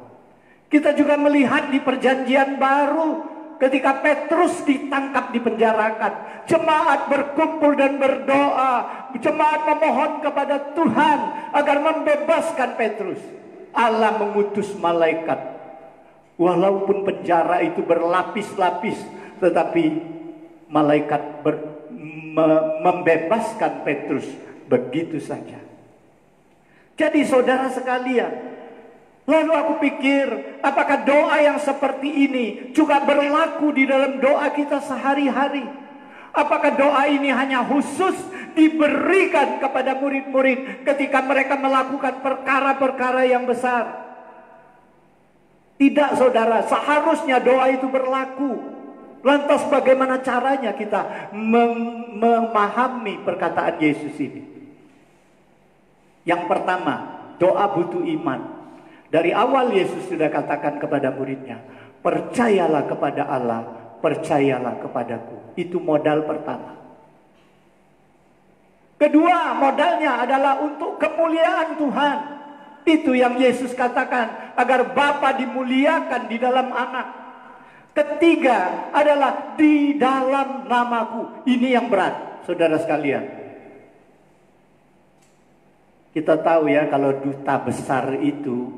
Kita juga melihat di perjanjian baru ketika Petrus ditangkap, dipenjarakan, jemaat berkumpul dan berdoa. Jemaat memohon kepada Tuhan agar membebaskan Petrus. Allah mengutus malaikat. Walaupun penjara itu berlapis-lapis, tetapi malaikat membebaskan Petrus begitu saja. Jadi saudara sekalian, lalu aku pikir, apakah doa yang seperti ini juga berlaku di dalam doa kita sehari-hari? Apakah doa ini hanya khusus diberikan kepada murid-murid ketika mereka melakukan perkara-perkara yang besar? Tidak, saudara, seharusnya doa itu berlaku. Lantas bagaimana caranya kita memahami perkataan Yesus ini? Yang pertama, doa butuh iman. Dari awal Yesus sudah katakan kepada muridnya, percayalah kepada Allah, percayalah kepadaku. Itu modal pertama. Kedua, modalnya adalah untuk kemuliaan Tuhan. Itu yang Yesus katakan, agar Bapa dimuliakan di dalam anak. Ketiga adalah di dalam namaku. Ini yang berat, saudara sekalian. Kita tahu ya, kalau duta besar itu,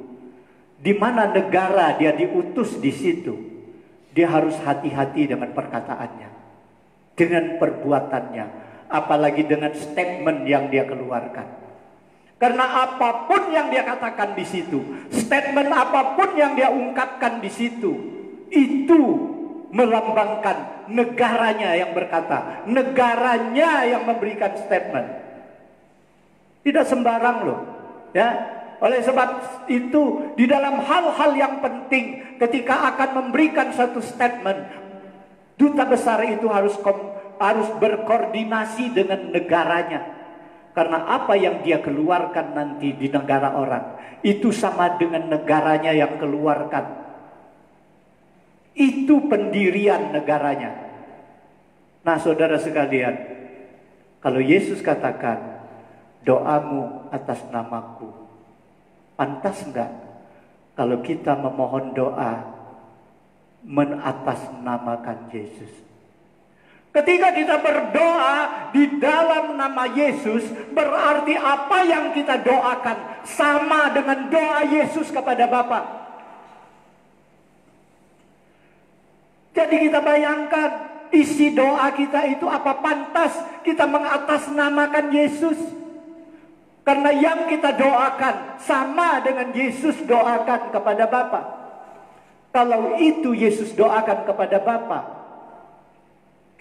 di mana negara dia diutus di situ, dia harus hati-hati dengan perkataannya, dengan perbuatannya, apalagi dengan statement yang dia keluarkan. Karena apapun yang dia katakan di situ, statement apapun yang dia ungkapkan di situ, itu melambangkan negaranya yang berkata, negaranya yang memberikan statement. Tidak sembarang loh, ya. Oleh sebab itu, di dalam hal-hal yang penting, ketika akan memberikan satu statement, duta besar itu harus berkoordinasi dengan negaranya. Karena apa yang dia keluarkan nanti di negara orang, itu sama dengan negaranya yang keluarkan. Itu pendirian negaranya. Nah, saudara sekalian, kalau Yesus katakan, doamu atas namaku, pantas enggak kalau kita memohon doa menatasnamakan Yesus? Ketika kita berdoa di dalam nama Yesus, berarti apa yang kita doakan sama dengan doa Yesus kepada Bapa. Jadi kita bayangkan isi doa kita itu apa pantas kita mengatasnamakan Yesus? Karena yang kita doakan sama dengan Yesus doakan kepada Bapa. Kalau itu Yesus doakan kepada Bapa,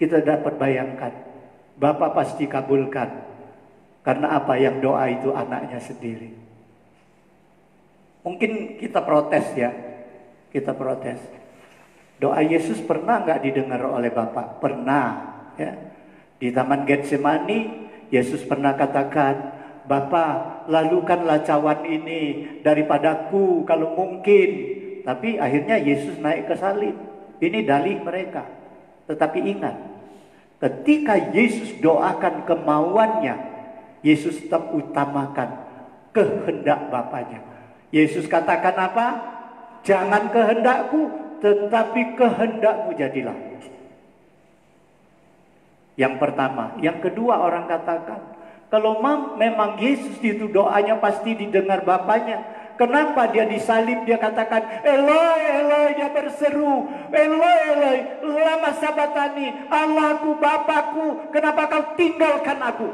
kita dapat bayangkan, Bapa pasti kabulkan. Karena apa? Yang doa itu anaknya sendiri. Mungkin kita protes ya. Kita protes. Doa Yesus pernah nggak didengar oleh Bapa? Pernah. Ya. Di Taman Getsemani, Yesus pernah katakan, Bapa, lalukanlah cawan ini daripadaku kalau mungkin. Tapi akhirnya Yesus naik ke salib. Ini dalih mereka. Tetapi ingat, ketika Yesus doakan kemauannya, Yesus tetap utamakan kehendak Bapanya. Yesus katakan apa? Jangan kehendakku, tetapi kehendakmu jadilah. Yang pertama. Yang kedua, orang katakan, kalau memang Yesus itu doanya pasti didengar Bapanya, kenapa dia disalib? Dia katakan, Eloi, Eloi, dia berseru, Eloi, Eloi, lama sabatani, Allahku, Bapakku, kenapa kau tinggalkan aku?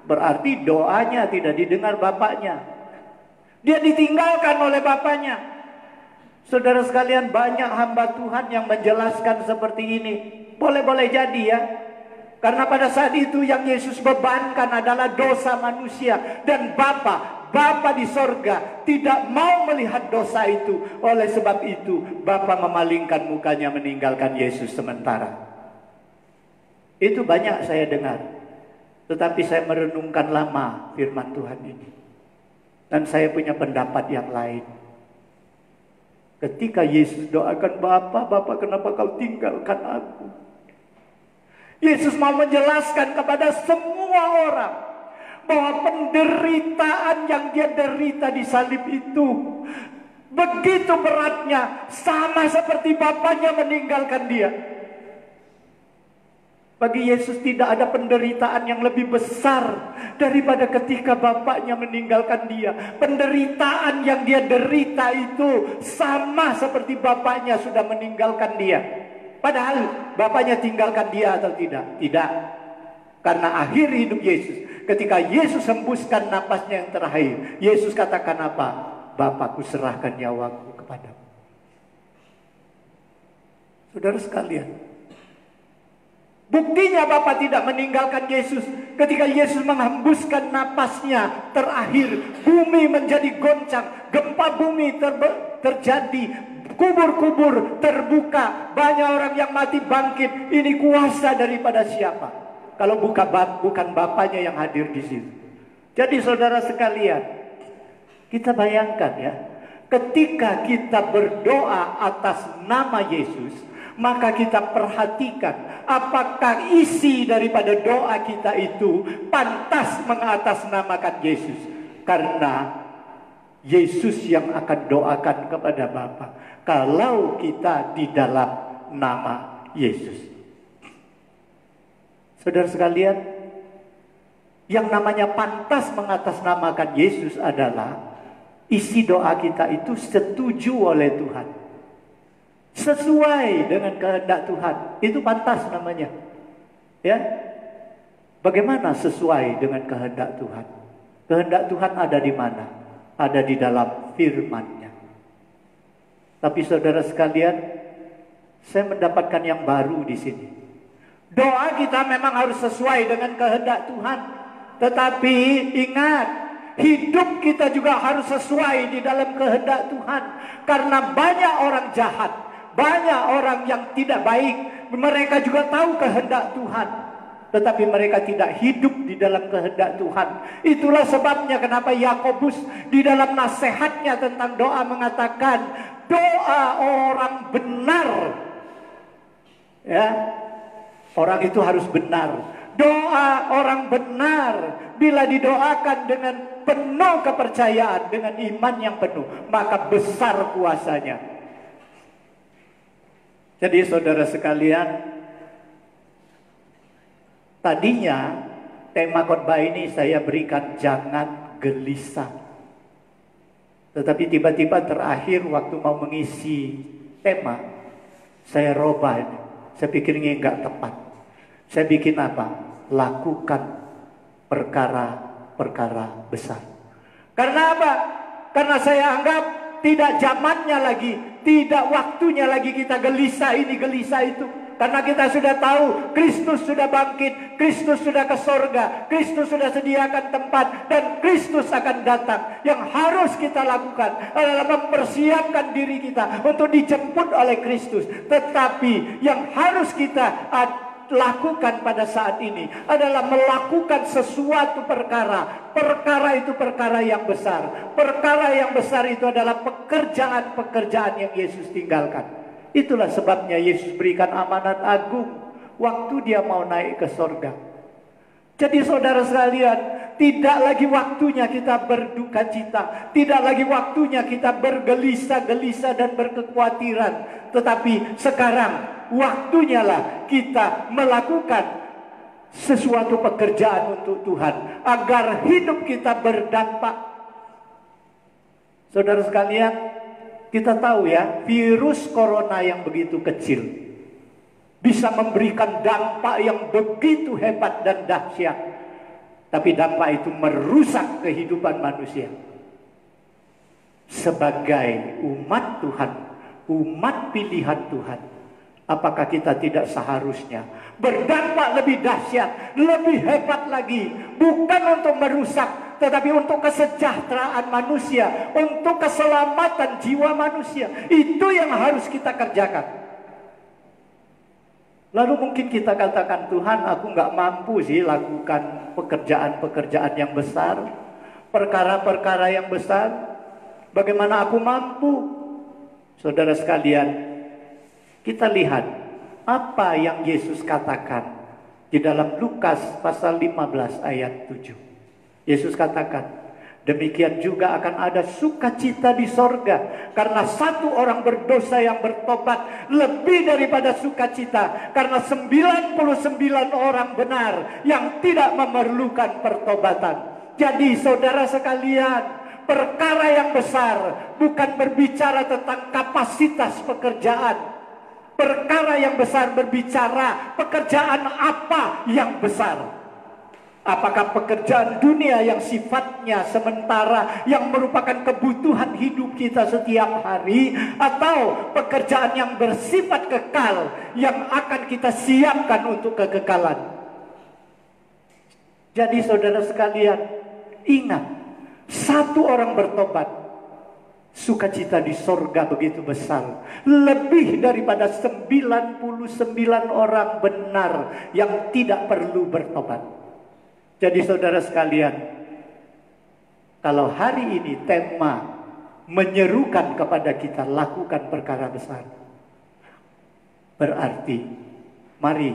Berarti doanya tidak didengar Bapaknya. Dia ditinggalkan oleh Bapaknya. Saudara sekalian, banyak hamba Tuhan yang menjelaskan seperti ini. Boleh-boleh jadi ya. Karena pada saat itu yang Yesus bebankan adalah dosa manusia. Dan Bapa Bapa di sorga tidak mau melihat dosa itu. Oleh sebab itu Bapa memalingkan mukanya meninggalkan Yesus sementara. Itu banyak saya dengar. Tetapi saya merenungkan lama firman Tuhan ini. Dan saya punya pendapat yang lain. Ketika Yesus doakan Bapa, Bapa kenapa kau tinggalkan aku? Yesus mau menjelaskan kepada semua orang bahwa penderitaan yang dia derita di salib itu begitu beratnya, sama seperti Bapanya meninggalkan dia. Bagi Yesus tidak ada penderitaan yang lebih besar daripada ketika Bapaknya meninggalkan dia. Penderitaan yang dia derita itu sama seperti Bapaknya sudah meninggalkan dia. Padahal Bapaknya tinggalkan dia atau tidak? Tidak. Karena akhir hidup Yesus, ketika Yesus hembuskan napasnya yang terakhir, Yesus katakan apa? Bapakku serahkan nyawaku kepadamu. Saudara sekalian, buktinya Bapa tidak meninggalkan Yesus. Ketika Yesus menghembuskan napasnya terakhir, bumi menjadi goncang, gempa bumi terjadi, kubur-kubur terbuka, banyak orang yang mati bangkit. Ini kuasa daripada siapa? Kalau bukan Bapanya yang hadir di situ. Jadi saudara sekalian, kita bayangkan ya, ketika kita berdoa atas nama Yesus, maka kita perhatikan apakah isi daripada doa kita itu pantas mengatasnamakan Yesus. Karena Yesus yang akan doakan kepada Bapa kalau kita di dalam nama Yesus. Saudara sekalian, yang namanya pantas mengatasnamakan Yesus adalah isi doa kita itu setuju oleh Tuhan, sesuai dengan kehendak Tuhan. Itu pantas namanya. Ya, bagaimana sesuai dengan kehendak Tuhan? Kehendak Tuhan ada di mana? Ada di dalam firman-Nya. Tapi saudara sekalian, saya mendapatkan yang baru di sini. Doa kita memang harus sesuai dengan kehendak Tuhan. Tetapi ingat, hidup kita juga harus sesuai di dalam kehendak Tuhan. Karena banyak orang jahat, banyak orang yang tidak baik, mereka juga tahu kehendak Tuhan, tetapi mereka tidak hidup di dalam kehendak Tuhan. Itulah sebabnya kenapa Yakobus di dalam nasihatnya tentang doa mengatakan, doa orang benar, ya, orang itu harus benar. Doa orang benar bila didoakan dengan penuh kepercayaan, dengan iman yang penuh, maka besar kuasanya. Jadi saudara sekalian, tadinya tema khotbah ini saya berikan jangan gelisah. Tetapi tiba-tiba terakhir waktu mau mengisi tema, saya robah. Saya pikir ini enggak tepat. Saya bikin apa? Lakukan perkara-perkara besar. Karena apa? Karena saya anggap tidak zamannya lagi, tidak waktunya lagi kita gelisah ini, gelisah itu. Karena kita sudah tahu Kristus sudah bangkit, Kristus sudah ke sorga, Kristus sudah sediakan tempat, dan Kristus akan datang. Yang harus kita lakukan adalah mempersiapkan diri kita untuk dijemput oleh Kristus. Tetapi yang harus kita lakukan pada saat ini adalah melakukan sesuatu perkara. Perkara itu perkara yang besar. Perkara yang besar itu adalah pekerjaan-pekerjaan yang Yesus tinggalkan. Itulah sebabnya Yesus berikan amanat agung waktu dia mau naik ke sorga. Jadi saudara sekalian, tidak lagi waktunya kita berduka cita, tidak lagi waktunya kita bergelisah-gelisah dan berkekhawatiran. Tetapi sekarang waktunya lah kita melakukan sesuatu pekerjaan untuk Tuhan agar hidup kita berdampak. Saudara sekalian, kita tahu ya, virus corona yang begitu kecil bisa memberikan dampak yang begitu hebat dan dahsyat. Tapi dampak itu merusak kehidupan manusia. Sebagai umat Tuhan, umat pilihan Tuhan, apakah kita tidak seharusnya berdampak lebih dahsyat, lebih hebat lagi, bukan untuk merusak, tetapi untuk kesejahteraan manusia, untuk keselamatan jiwa manusia. Itu yang harus kita kerjakan. Lalu mungkin kita katakan, Tuhan, aku nggak mampu sih lakukan pekerjaan-pekerjaan yang besar, perkara-perkara yang besar. Bagaimana aku mampu? Saudara sekalian, kita lihat apa yang Yesus katakan di dalam Lukas pasal 15 ayat 7. Yesus katakan, demikian juga akan ada sukacita di sorga karena satu orang berdosa yang bertobat, lebih daripada sukacita karena 99 orang benar yang tidak memerlukan pertobatan. Jadi saudara sekalian, perkara yang besar bukan berbicara tentang kapasitas pekerjaan. Perkara yang besar berbicara pekerjaan apa yang besar. Apakah pekerjaan dunia yang sifatnya sementara, yang merupakan kebutuhan hidup kita setiap hari, atau pekerjaan yang bersifat kekal yang akan kita siapkan untuk kekekalan. Jadi saudara sekalian, ingat, satu orang bertobat, sukacita di sorga begitu besar, lebih daripada 99 orang benar yang tidak perlu bertobat. Jadi saudara sekalian, kalau hari ini tema menyerukan kepada kita lakukan perkara besar, berarti mari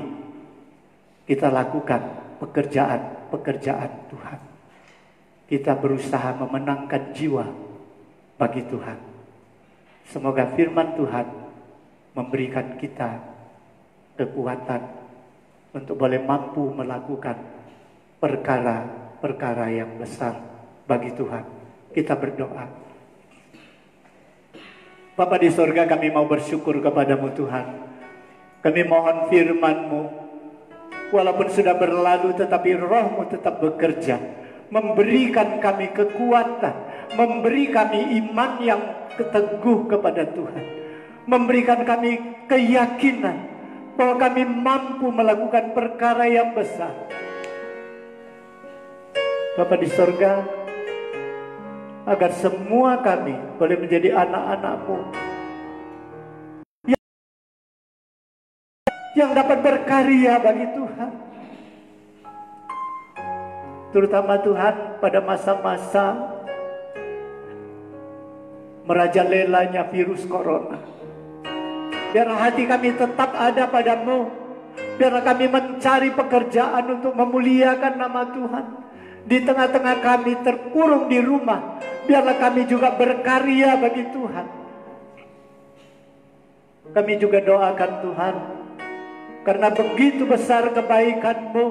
kita lakukan pekerjaan-pekerjaan Tuhan. Kita berusaha memenangkan jiwa bagi Tuhan. Semoga firman Tuhan memberikan kita kekuatan untuk boleh mampu melakukan perkara-perkara yang besar bagi Tuhan. Kita berdoa. Bapa di sorga, kami mau bersyukur kepadamu Tuhan. Kami mohon firman-Mu, walaupun sudah berlalu tetapi Roh-Mu tetap bekerja, memberikan kami kekuatan, memberi kami iman yang teguh kepada Tuhan, memberikan kami keyakinan bahwa kami mampu melakukan perkara yang besar. Bapa di sorga, agar semua kami boleh menjadi anak-anak-Mu yang dapat berkarya bagi Tuhan. Terutama Tuhan pada masa-masa merajalelanya virus corona. Biar hati kami tetap ada padamu. Biar kami mencari pekerjaan untuk memuliakan nama Tuhan. Di tengah-tengah kami terkurung di rumah, biarlah kami juga berkarya bagi Tuhan. Kami juga doakan Tuhan, karena begitu besar kebaikan-Mu,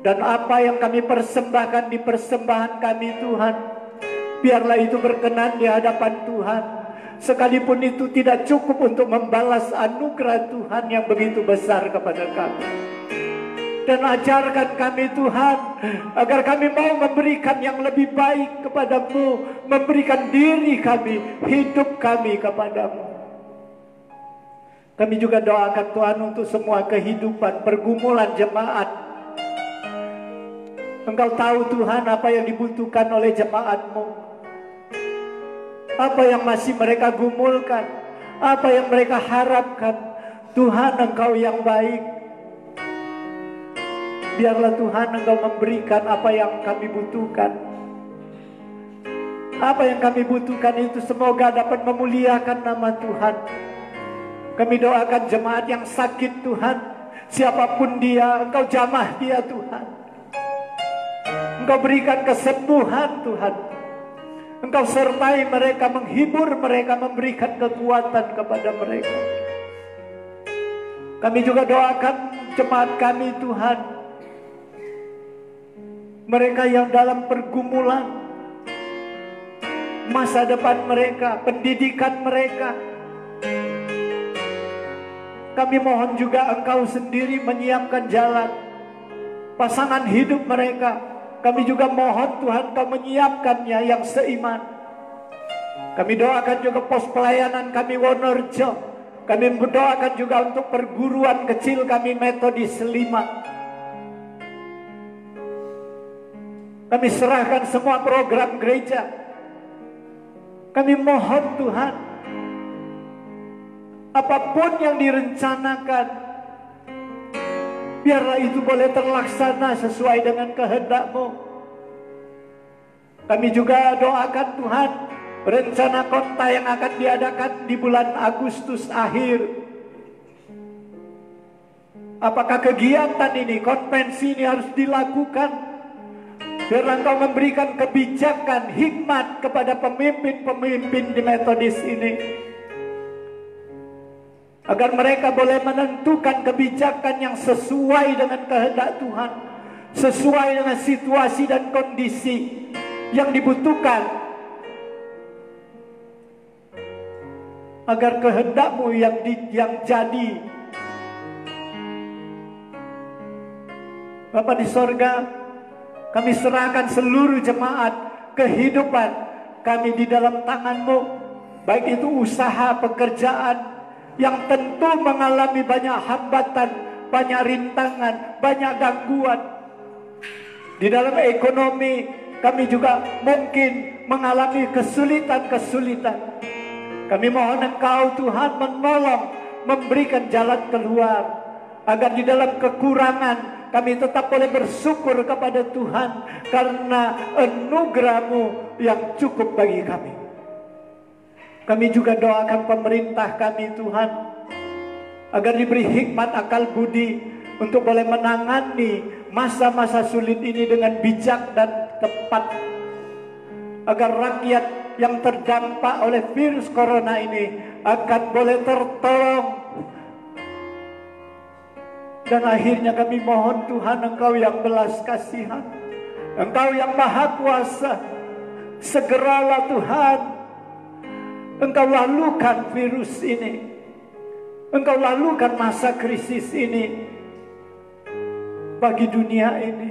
dan apa yang kami persembahkan di persembahan kami Tuhan, biarlah itu berkenan di hadapan Tuhan. Sekalipun itu tidak cukup untuk membalas anugerah Tuhan yang begitu besar kepada kami. Dan ajarkan kami Tuhan, agar kami mau memberikan yang lebih baik kepada-Mu, memberikan diri kami, hidup kami kepada-Mu. Kami juga doakan Tuhan untuk semua kehidupan pergumulan jemaat. Engkau tahu Tuhan apa yang dibutuhkan oleh jemaat-Mu, apa yang masih mereka gumulkan, apa yang mereka harapkan. Tuhan, Engkau yang baik. Biarlah Tuhan Engkau memberikan apa yang kami butuhkan. Apa yang kami butuhkan itu semoga dapat memuliakan nama Tuhan. Kami doakan jemaat yang sakit Tuhan, siapapun dia, Engkau jamah dia Tuhan. Engkau berikan kesembuhan Tuhan. Engkau sertai mereka, menghibur mereka, memberikan kekuatan kepada mereka. Kami juga doakan jemaat kami Tuhan, mereka yang dalam pergumulan masa depan mereka, pendidikan mereka. Kami mohon juga Engkau sendiri menyiapkan jalan pasangan hidup mereka. Kami juga mohon Tuhan Engkau menyiapkannya yang seiman. Kami doakan juga pos pelayanan kami Wonorejo. Kami berdoakan juga untuk perguruan kecil kami Metodis 5. Kami serahkan semua program gereja. Kami mohon Tuhan, apapun yang direncanakan, biarlah itu boleh terlaksana sesuai dengan kehendak-Mu. Kami juga doakan Tuhan, rencana konta yang akan diadakan di bulan Agustus akhir. Apakah kegiatan ini, konvensi ini harus dilakukan? Biarlah Engkau memberikan kebijakan, hikmat kepada pemimpin-pemimpin di Metodis ini, agar mereka boleh menentukan kebijakan yang sesuai dengan kehendak Tuhan, sesuai dengan situasi dan kondisi yang dibutuhkan, agar kehendak-Mu yang jadi. Bapa di sorga, kami serahkan seluruh jemaat, kehidupan kami di dalam tangan-Mu, baik itu usaha, pekerjaan yang tentu mengalami banyak hambatan, banyak rintangan, banyak gangguan. Di dalam ekonomi kami juga mungkin mengalami kesulitan-kesulitan. Kami mohon Engkau Tuhan menolong, memberikan jalan keluar, agar di dalam kekurangan kami tetap boleh bersyukur kepada Tuhan karena anugerah-Mu yang cukup bagi kami. Kami juga doakan pemerintah kami Tuhan, agar diberi hikmat akal budi untuk boleh menangani masa-masa sulit ini dengan bijak dan tepat, agar rakyat yang terdampak oleh virus corona ini akan boleh tertolong. Dan akhirnya kami mohon Tuhan, Engkau yang belas kasihan, Engkau yang maha kuasa, segeralah Tuhan, Engkau lalukan virus ini, Engkau lalukan masa krisis ini bagi dunia ini.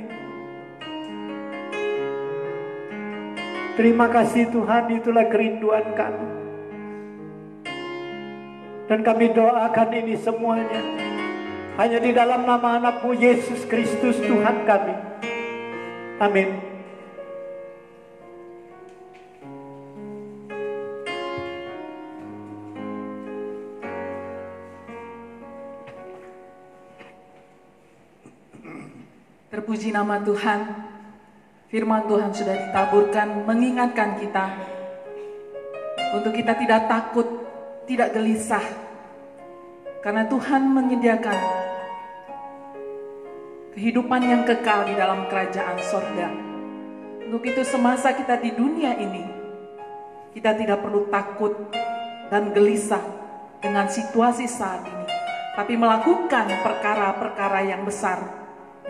Terima kasih Tuhan, itulah kerinduan kami. Dan kami doakan ini semuanya hanya di dalam nama anak-Mu Yesus Kristus Tuhan kami. Amin. Terpuji nama Tuhan. Firman Tuhan sudah ditaburkan mengingatkan kita untuk kita tidak takut, tidak gelisah, karena Tuhan menyediakan kehidupan yang kekal di dalam kerajaan sorga. Untuk itu semasa kita di dunia ini, kita tidak perlu takut dan gelisah dengan situasi saat ini, tapi melakukan perkara-perkara yang besar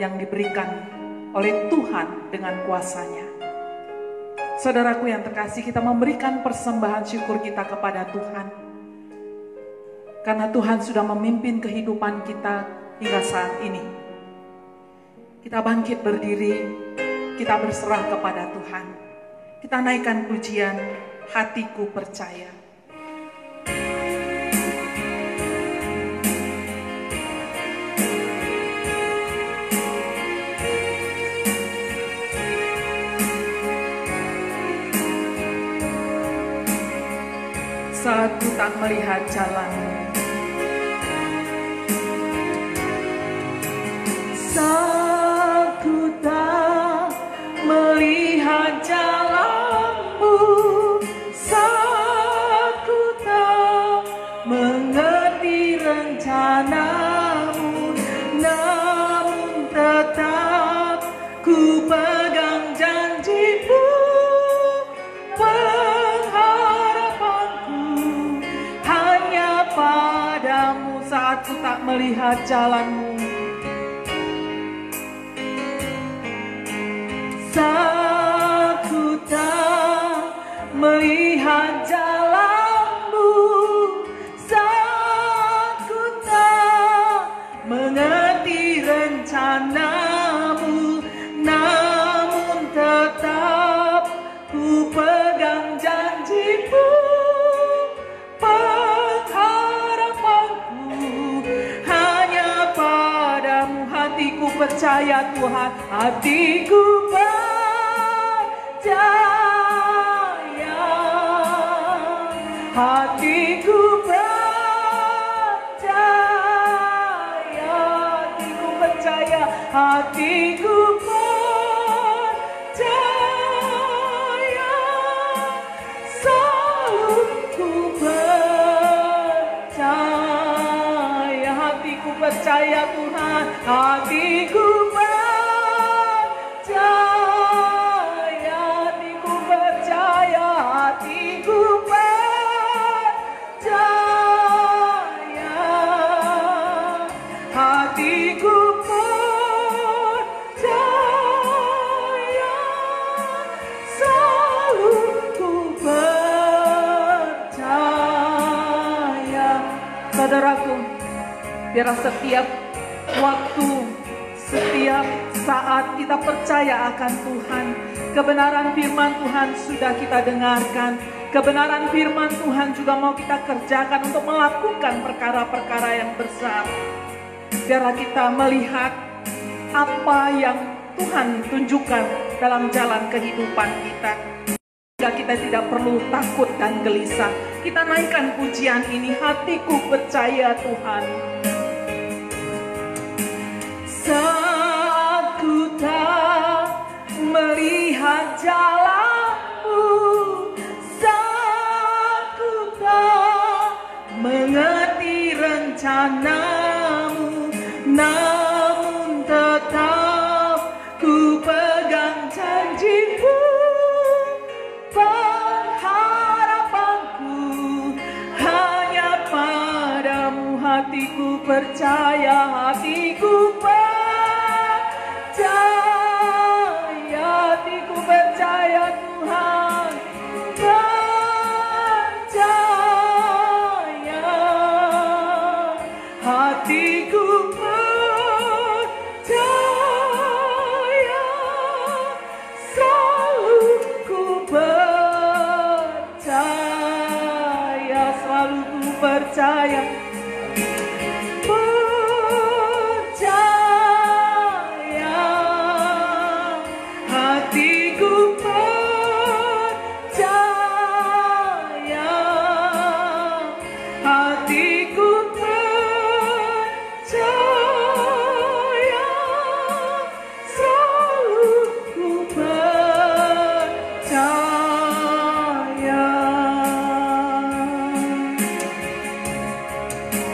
yang diberikan oleh Tuhan dengan kuasanya. Saudaraku yang terkasih, kita memberikan persembahan syukur kita kepada Tuhan, karena Tuhan sudah memimpin kehidupan kita hingga saat ini. Kita bangkit berdiri, kita berserah kepada Tuhan. Kita naikkan pujian, hatiku percaya. Saat ku tak melihat jalan-Mu, saat ku tak melihat jalan-Mu, saat ku tak mengerti rencana-Mu, namun tetap ku pegang janji-Mu. Padamu saat ku tak melihat jalan-Mu, saat ku tak melihat jalan-Mu, saat ku tak mengerti rencana-Mu, namun tetap ku pegang janji-Mu. Percaya Tuhan, hatiku percaya. percaya, hatiku percaya, hatiku percaya, hatiku percaya, selalu ku percaya, hatiku percaya Tuhan, hatiku percaya, hatiku percaya, hatiku percaya, hatiku percaya, selalu ku percaya. Saudaraku, biarlah setiap waktu, setiap saat kita percaya akan Tuhan. Kebenaran firman Tuhan sudah kita dengarkan. Kebenaran firman Tuhan juga mau kita kerjakan untuk melakukan perkara-perkara yang besar. Biarlah kita melihat apa yang Tuhan tunjukkan dalam jalan kehidupan kita. Sehingga kita tidak perlu takut dan gelisah. Kita naikkan pujian ini, hatiku percaya Tuhan. Saat ku tak melihat jalanmu, saat ku tak mengerti rencanamu, namun tetap ku pegang janjimu. Pengharapanku hanya padamu, hatiku percaya, hatiku percaya, hatiku percaya Tuhan, percaya, hatiku percaya, selalu ku percaya, selalu ku percaya.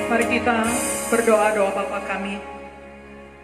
Mari kita berdoa-doa.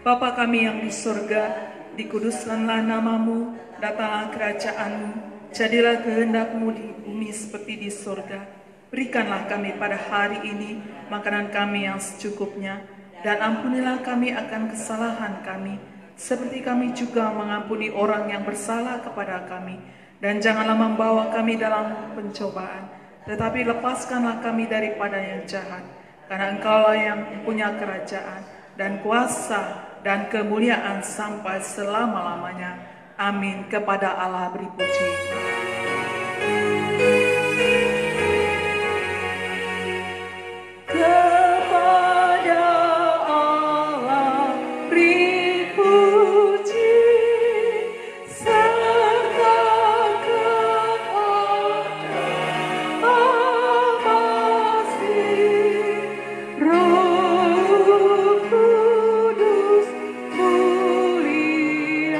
Bapa kami yang di surga, dikuduskanlah namamu, datanglah kerajaanmu, jadilah kehendakmu di bumi seperti di surga. Berikanlah kami pada hari ini makanan kami yang secukupnya, dan ampunilah kami akan kesalahan kami, seperti kami juga mengampuni orang yang bersalah kepada kami. Dan janganlah membawa kami dalam pencobaan, tetapi lepaskanlah kami daripada yang jahat. Karena Engkaulah yang punya kerajaan dan kuasa dan kemuliaan sampai selama-lamanya. Amin. Kepada Allah beri puji. Kepada Allah beri puji, serta kepada Roh Kudus muliakan,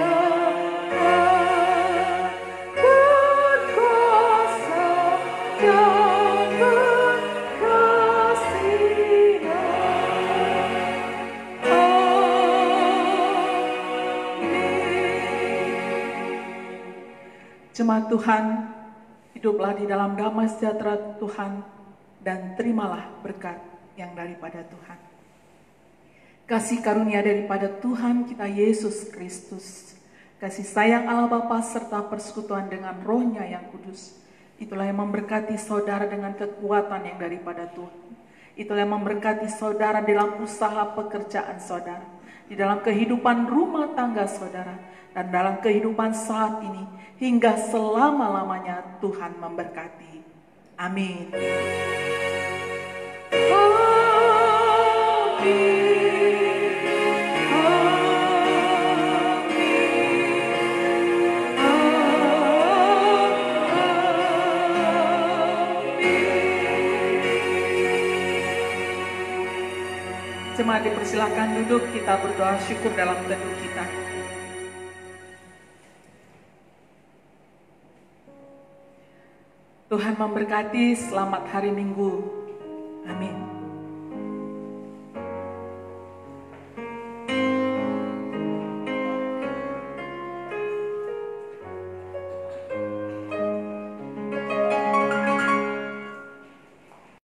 berkuasa dan berkasihan. Amin. Jemaat Tuhan, hiduplah di dalam damai sejahtera Tuhan dan terimalah berkat yang daripada Tuhan. Kasih karunia daripada Tuhan kita Yesus Kristus, kasih sayang Allah Bapa serta persekutuan dengan Roh-Nya yang kudus, itulah yang memberkati saudara dengan kekuatan yang daripada Tuhan. Itulah yang memberkati saudara dalam usaha pekerjaan saudara, di dalam kehidupan rumah tangga saudara, dan dalam kehidupan saat ini hingga selama-lamanya Tuhan memberkati. Amin. Amin. jemaat dipersilakan duduk, kita berdoa syukur dalam teduh kita. Tuhan memberkati, selamat hari Minggu. Amin.